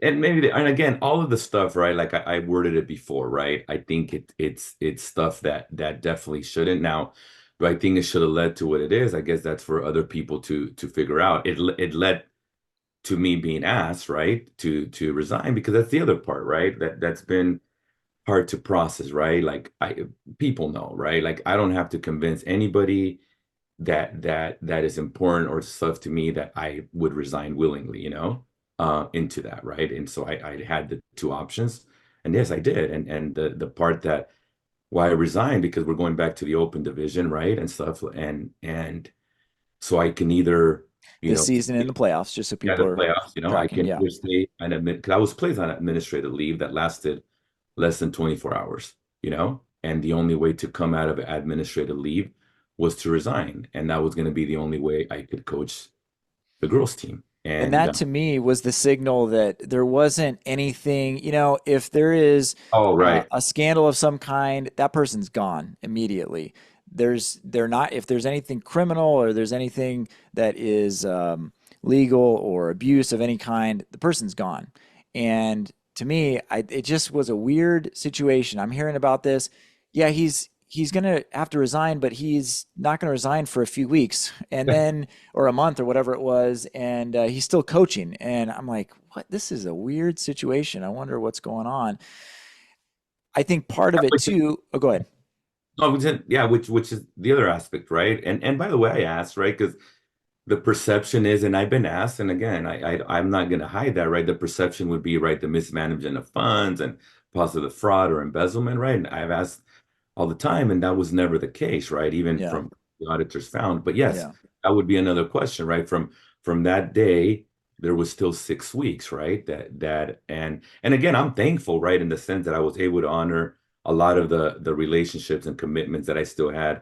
S2: and again, all of the stuff, right? Like I worded it before, right? I think it's stuff that definitely shouldn't. Now, do I think it should have led to what it is? I guess that's for other people to figure out. It led to me being asked, right, to resign because that's the other part, right? That's been hard to process, right? Like people know, right? Like I don't have to convince anybody that is important or stuff to me that I would resign willingly, into that, right? And so I had the two options, and yes, I did. And the part that why I resigned because we're going back to the open division, right, and stuff, and so I can either,
S1: This season in the playoffs, just so
S2: yeah,
S1: people
S2: the
S1: are
S2: playoffs, I
S1: tracking.
S2: can
S1: Yeah.
S2: either stay and admit because I was placed on administrative leave that lasted less than 24 hours, and the only way to come out of administrative leave was to resign, and that was going to be the only way I could coach the girls team.
S1: And
S2: And
S1: that to me was the signal that there wasn't anything, if there is
S2: oh, right.
S1: a scandal of some kind, that person's gone immediately. They're not, if there's anything criminal or there's anything that is legal or abuse of any kind, the person's gone. And to me, it just was a weird situation. I'm hearing about this. Yeah, he's gonna have to resign, but he's not gonna resign for a few weeks, and then or a month or whatever it was, and he's still coaching. And I'm like, what? This is a weird situation. I wonder what's going on. I think part of it
S2: Which is,
S1: too. Oh, go ahead.
S2: no, yeah, which is the other aspect, right? And by the way, I asked, right, because the perception is, and I've been asked, and again, I'm not going to hide that, right? The perception would be, right, the mismanagement of funds and possible fraud or embezzlement, right? And I've asked all the time, and that was never the case, right? Even
S1: Yeah,
S2: from the auditors found. But yes,
S1: yeah.
S2: that would be another question, right? From that day, there was still 6 weeks, right? And again, I'm thankful, right, in the sense that I was able to honor a lot of the relationships and commitments that I still had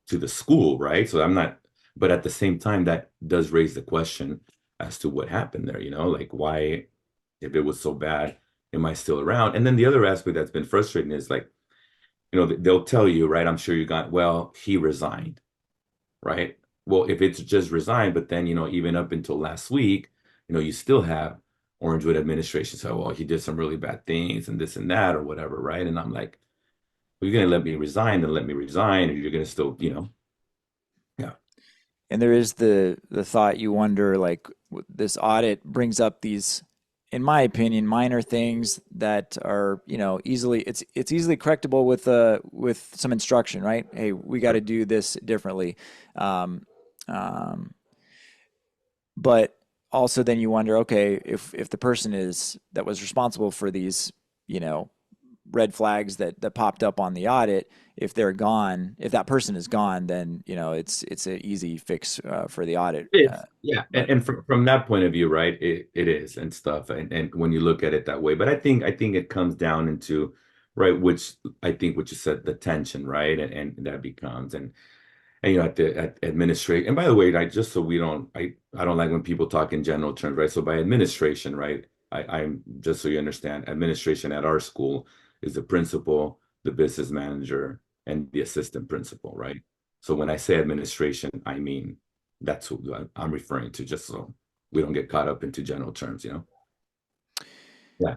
S2: to the school, right? So I'm not, but at the same time, that does raise the question as to what happened there, like why, if it was so bad, am I still around? And then the other aspect that's been frustrating is like, they'll tell you, right? I'm sure you got, well, he resigned, right? Well, if it's just resigned, but then, even up until last week, you still have Orangewood administration. So, well, he did some really bad things and this and that or whatever, right? And I'm like, well, you're going to let me resign, then let me resign, or you're going to still, yeah.
S1: And there is the thought, you wonder, like, this audit brings up these, in my opinion, minor things that are, easily, it's easily correctable with some instruction, right? Hey, we got to do this differently. Um, um, but also then you wonder, okay, if the person is that was responsible for these, you know, red flags that popped up on the audit, if they're gone, if that person is gone, then it's an easy fix for the audit.
S2: It's yeah, and,
S1: But
S2: and from that point of view, right, it is and stuff, and when you look at it that way, but I think it comes down into right, which I think what you said, the tension, right, and that becomes and at the at administration, and by the way, just so we don't, I don't like when people talk in general terms, right? So by administration, right, I'm just so you understand, administration at our school is the principal, the business manager, and the assistant principal, right? So when I say administration, I mean that's who I'm referring to, just so we don't get caught up into general terms. Yeah,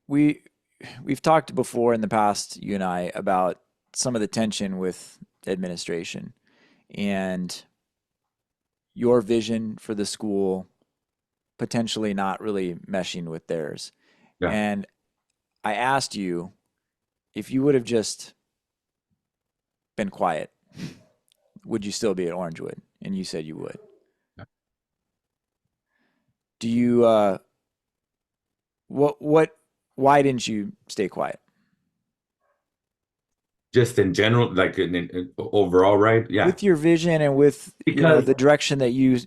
S1: we we've talked before in the past, you and I, about some of the tension with administration and your vision for the school potentially not really meshing with theirs.
S2: yeah.
S1: And I asked you if you would have just been quiet, would you still be at Orangewood? And you said you would. Do you what why didn't you stay quiet?
S2: Just in general, like in overall, right? Yeah,
S1: With your vision and with,
S2: because
S1: the direction that you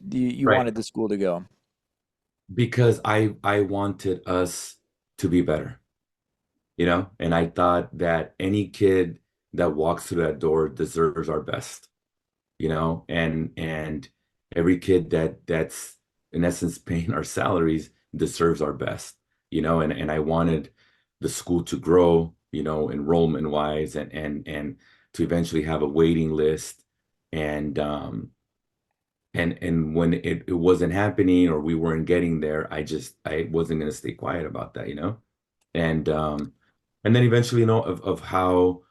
S2: right.
S1: wanted the school to go.
S2: Because I wanted us to be better, and I thought that any kid that walks through that door deserves our best, and every kid that's in essence paying our salaries deserves our best, and I wanted the school to grow, enrollment wise, and to eventually have a waiting list. And when it wasn't happening or we weren't getting there, I wasn't going to stay quiet about that, and then eventually, of how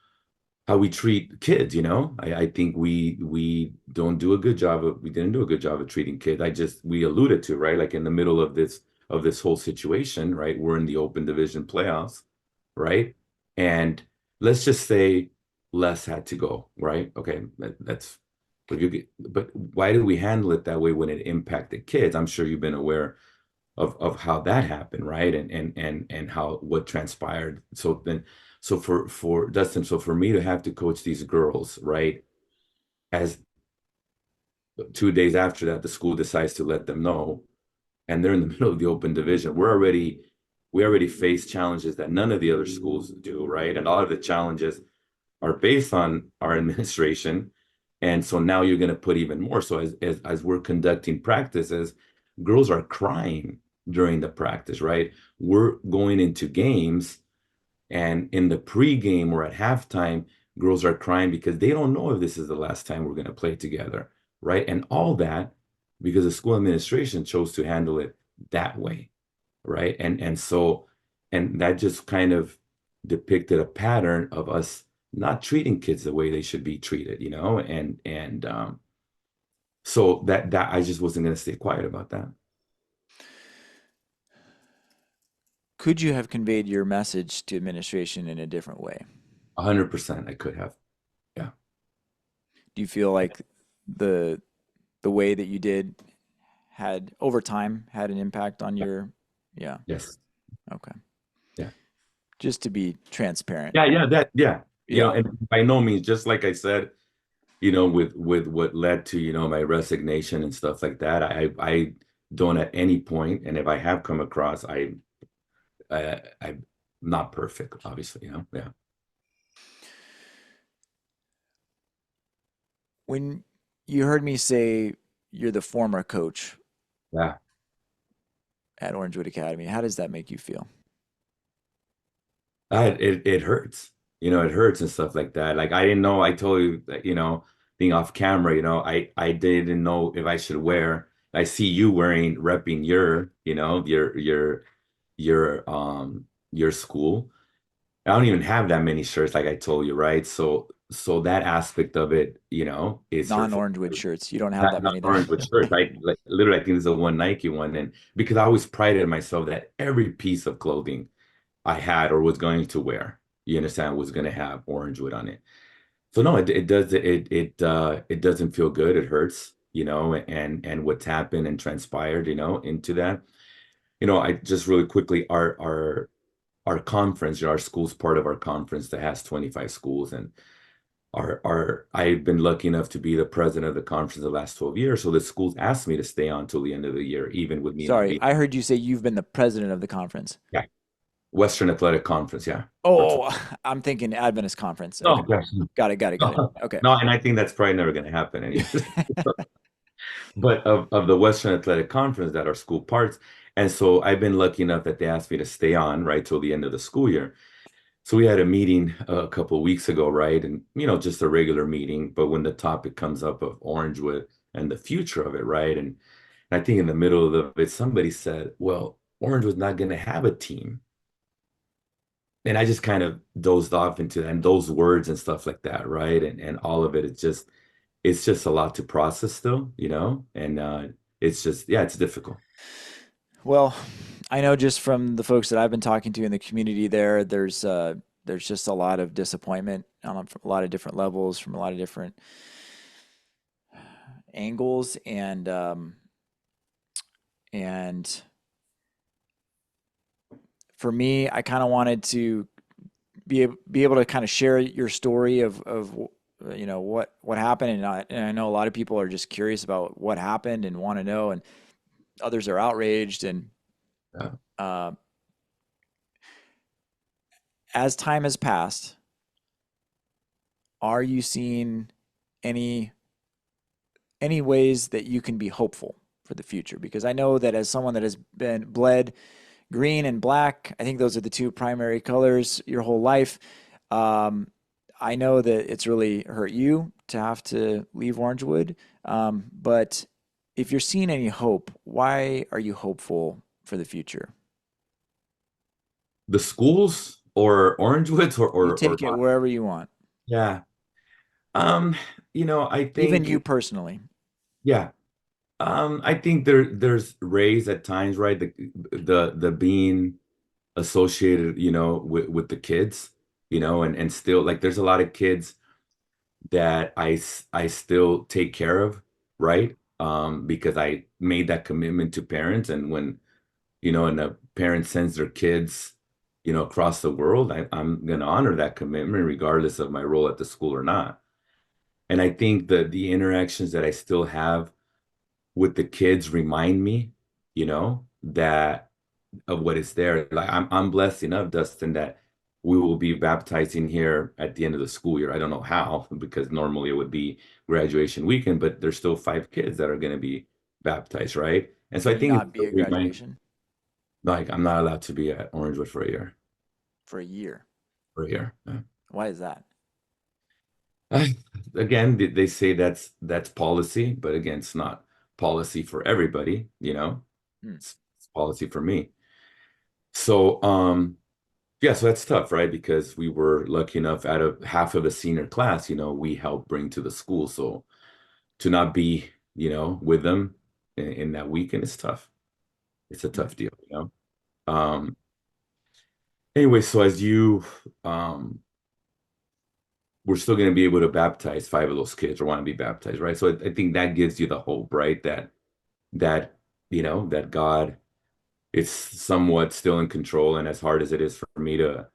S2: we treat kids, I think we don't do a good job of we didn't do a good job of treating kids. We alluded to, right? Like in the middle of this whole situation, right? We're in the open division playoffs, right? And let's just say Les had to go, right? Okay, that's but why do we handle it that way when it impacted kids? I'm sure you've been aware of how that happened, right? And how what transpired. So for Dustin, so for me to have to coach these girls, right? As 2 days after that, the school decides to let them know, and they're in the middle of the open division. We already face challenges that none of the other schools do, right? And a lot of the challenges are based on our administration. And so now you're going to put even more. So as we're conducting practices, girls are crying during the practice, right? We're going into games, and in the pregame or at halftime, girls are crying because they don't know if this is the last time we're going to play together, right? And all that because the school administration chose to handle it that way, right? And that just kind of depicted a pattern of us not treating kids the way they should be treated, and so that I just wasn't going to stay quiet about that.
S1: Could you have conveyed your message to administration in a different way?
S2: 100% I could have. Yeah.
S1: Do you feel like the the way that you did had over time had an impact on your, yeah,
S2: Yes.
S1: okay.
S2: Yeah.
S1: Just to be transparent.
S2: Yeah.
S1: Yeah.
S2: And by no means, just like I said, with what led to, my resignation and stuff like that, I don't at any point, and if I have come across, I'm not perfect, obviously, yeah.
S1: When you heard me say you're the former coach
S2: Yeah.
S1: at Orangewood Academy, how does that make you feel?
S2: It hurts, it hurts and stuff like that. Like I didn't know, I told you that, being off camera, I didn't know if I should wear, I see you wearing, repping your school. I don't even have that many shirts, like I told you, right? So that aspect of it, is hurtful.
S1: Non-Orangewood shirts. You don't have that
S2: Not
S1: many there.
S2: orange with shirt, right? Like literally, I think there's a one Nike one, and because I always prided myself that every piece of clothing I had or was going to wear, you understand, was going to have Orangewood on it. So no, it doesn't feel good. It hurts, and what's happened and transpired, into that. I just really quickly, our conference, our school's part of our conference that has 25 schools, and our I've been lucky enough to be the president of the conference the last 12 years. So the schools asked me to stay on till the end of the year, even with me not
S1: Sorry,
S2: being,
S1: I heard you say you've been the president of the conference.
S2: yeah, Western Athletic Conference, yeah.
S1: Oh, I'm thinking Adventist conference. Okay.
S2: No, yes.
S1: Got it, got it, got it.
S2: No,
S1: Okay.
S2: no, and I think that's probably never going to happen anyways. But of the Western Athletic Conference that are school parts. And so I've been lucky enough that they asked me to stay on right till the end of the school year. So we had a meeting a couple of weeks ago, right? And just a regular meeting, but when the topic comes up of Orangewood and the future of it, right? And I think in the middle of it, somebody said, well, Orangewood's not going to have a team. And I just kind of dozed off into and those words and stuff like that, right? And all of it, it's just a lot to process still, and it's just, yeah, it's difficult.
S1: Well, I know just from the folks that I've been talking to in the community there, there's just a lot of disappointment from a lot of different levels, from a lot of different angles, and for me, I kind of wanted to be able to kind of share your story of what happened, and I know a lot of people are just curious about what happened and want to know, and others are outraged, and
S2: Yeah.
S1: uh, as time has passed, are you seeing any any ways that you can be hopeful for the future? Because I know that as someone that has been bled green and black, I think those are the two primary colors your whole life. Um, I know that it's really hurt you to have to leave Orangewood. But if you're seeing any hope, why are you hopeful for the future?
S2: The schools or Orangewoods
S1: You
S2: or
S1: take it
S2: not?
S1: wherever you want,
S2: Yeah. Um, I
S1: even
S2: think
S1: you personally.
S2: yeah. I think there's rays at times, right? The being associated, with the kids, and still like there's a lot of kids that I still take care of, right? Because I made that commitment to parents, and and a parent sends their kids, across the world, I'm gonna honor that commitment regardless of my role at the school or not. And I think that the interactions that I still have with the kids remind me, that of what is there. Like I'm blessed enough, Dustin, that we will be baptizing here at the end of the school year. I don't know how, because normally it would be graduation weekend, but there's still 5 kids that are going to be baptized, right? And so
S1: Can
S2: I
S1: you
S2: think
S1: not
S2: it's
S1: be
S2: a
S1: at
S2: remind,
S1: graduation
S2: like I'm not allowed to be at Orangewood for a year.
S1: for a year?
S2: For a year. Yeah.
S1: Why is that?
S2: Again, they say that's policy, but again, it's not policy for everybody,
S1: Hmm.
S2: it's policy for me. So, yeah, so that's tough, right? Because we were lucky enough out of half of the senior class, we helped bring to the school. So to not be, with them in that weekend is tough. It's a
S1: Hmm.
S2: tough deal. Anyway, so as you we're still going to be able to baptize 5 of those kids or want to be baptized, right? So I think that gives you the hope, right? That that God is somewhat still in control. And as hard as it is for me to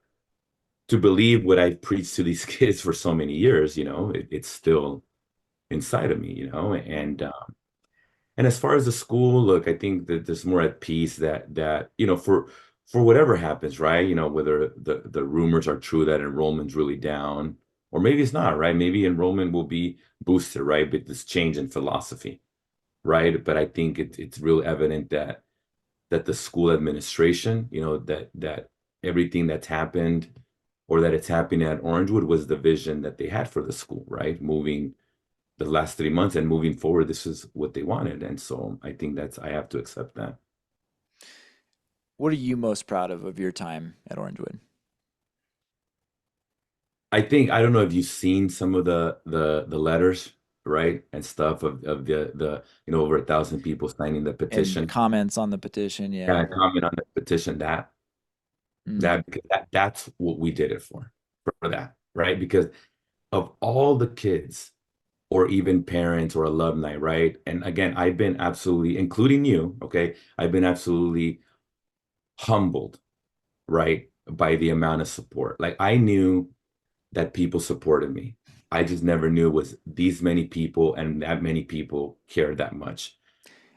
S2: believe what I've preached to these kids for so many years, it's still inside of me, and as far as the school, look, I think that there's more at peace that for whatever happens, right? Whether the rumors are true that enrollment's really down, or maybe it's not, right? Maybe enrollment will be boosted, right? But this change in philosophy, right? But I think it's real evident that the school administration, that everything that's happened or that it's happening at Orangewood was the vision that they had for the school, right? Moving the last 3 months and moving forward, this is what they wanted. And so I think I have to accept that.
S1: What are you most proud of your time at Orangewood?
S2: I think, I don't know if you've seen some of the letters, right? And stuff of the, over 1,000 people signing the
S1: And
S2: petition.
S1: comments on the petition,
S2: Can
S1: yeah.
S2: I comment on the petition
S1: Mm.
S2: because that's what we did it for that, right? Because of all the kids or even parents or alumni, right? And again, I've been absolutely, including you, okay? I've been absolutely humbled, right, by the amount of support. Like I knew that people supported me. I just never knew it was these many people and that many people cared that much.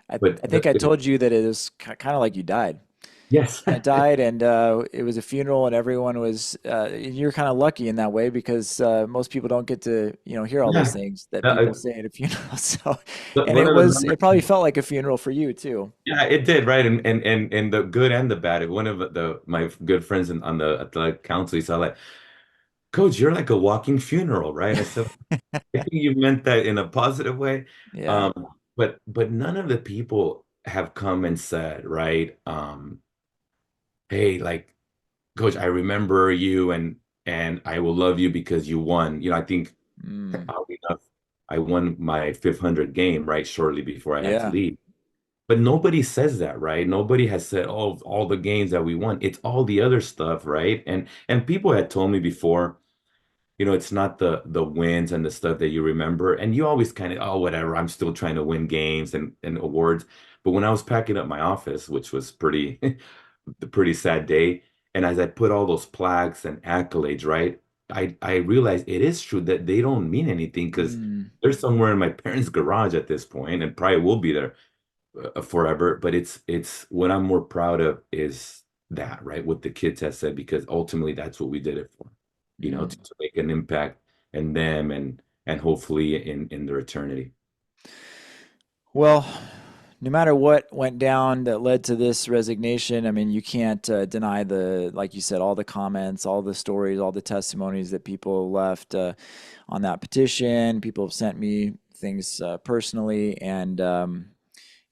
S2: But
S1: I think I told you that it was kind of like you died.
S2: yes,
S1: Kind of died, and it was a funeral, and everyone was. You're kind of lucky in that way because most people don't get to, hear all those
S2: yeah.
S1: things that
S2: Uh,
S1: people say at a funeral. So, and
S2: one of the
S1: it probably felt like a funeral for you too.
S2: yeah, it did, right? And the good and the bad. One of my good friends on the athletic council, he said like, Coach, you're like a walking funeral, right? I said, I think you meant that in a positive way.
S1: Yeah.
S2: Um, but none of the people have come and said, right, hey, like, Coach, I remember you and I will love you because you won. I think
S1: Mm.
S2: oddly enough, I won my 500 game, right, shortly before I had to
S1: Yeah.
S2: leave. But nobody says that, right? Nobody has said, "Oh, all the games that we won." It's all the other stuff, right? And people had told me before, it's not the wins and the stuff that you remember. And you always kind of, oh, whatever, I'm still trying to win games and awards. But when I was packing up my office, which was pretty the pretty sad day, and as I put all those plaques and accolades, right, I realized it is true that they don't mean anything because
S1: Mm.
S2: they're somewhere in my parents' garage at this point, and probably will be there forever. But it's what I'm more proud of is that, right? What the kids have said, because ultimately that's what we did it for,
S1: Mm.
S2: to make an impact in them and hopefully in their eternity.
S1: Well, no matter what went down that led to this resignation, I mean, you can't deny like you said, all the comments, all the stories, all the testimonies that people left on that petition. People have sent me things personally, and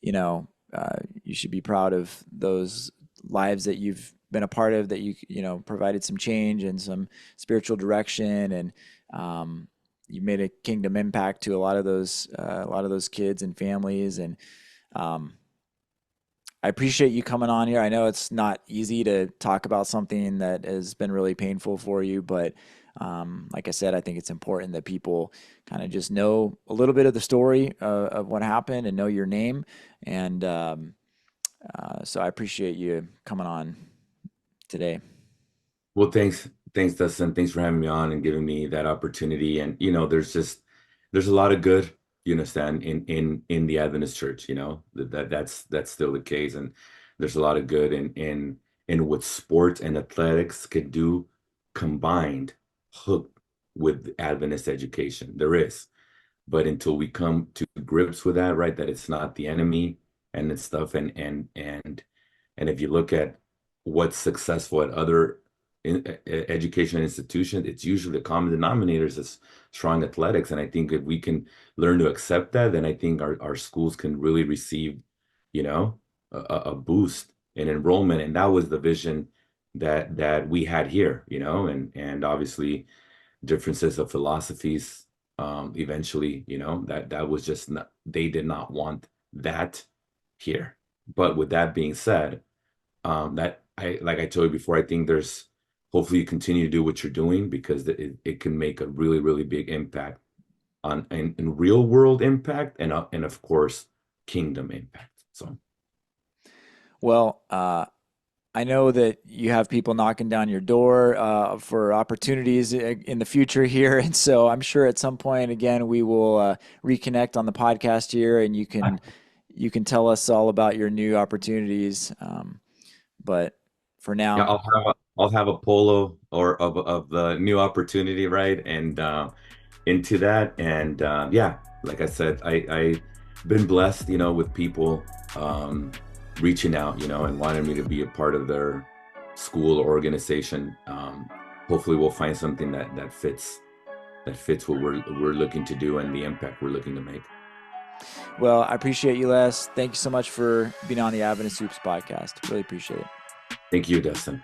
S1: you should be proud of those lives that you've been a part of, that provided some change and some spiritual direction, and you made a kingdom impact to a lot of those kids and families. And um, I appreciate you coming on here. I know it's not easy to talk about something that has been really painful for you, but like I said, I think it's important that people kind of just know a little bit of the story of what happened and know your name. And so I appreciate you coming on today.
S2: Well, thanks, Dustin. Thanks for having me on and giving me that opportunity. And there's a lot of good, you understand, in the Adventist Church. That's still the case, and there's a lot of good in what sports and athletics could do combined, hooked with Adventist education. There is, but until we come to grips with that, right, that it's not the enemy and it's stuff, and if you look at what's successful at other education institutions, it's usually the common denominators is strong athletics. And I think if we can learn to accept that, then I think our schools can really receive, you know, a boost in enrollment. And that was the vision that we had here, and obviously differences of philosophies. Eventually, that was just not, they did not want that here. But with that being said, that like I told you before, I think there's hopefully you continue to do what you're doing because it can make a really, really big impact in real world impact and of course kingdom impact. So
S1: Well, I know that you have people knocking down your door for opportunities in the future here, and so I'm sure at some point again we will reconnect on the podcast here, and you can tell us all about your new opportunities. But for
S2: yeah,
S1: now,
S2: I'll have a polo or of the new opportunity, right? And into that. And yeah, like I said, I been blessed, with people reaching out, and wanting me to be a part of their school or organization. Hopefully we'll find something that fits what we're looking to do and the impact we're looking to make.
S1: well, I appreciate you, Les. Thank you so much for being on the Adventist Hoops podcast. Really appreciate it.
S2: Thank you, Dustin.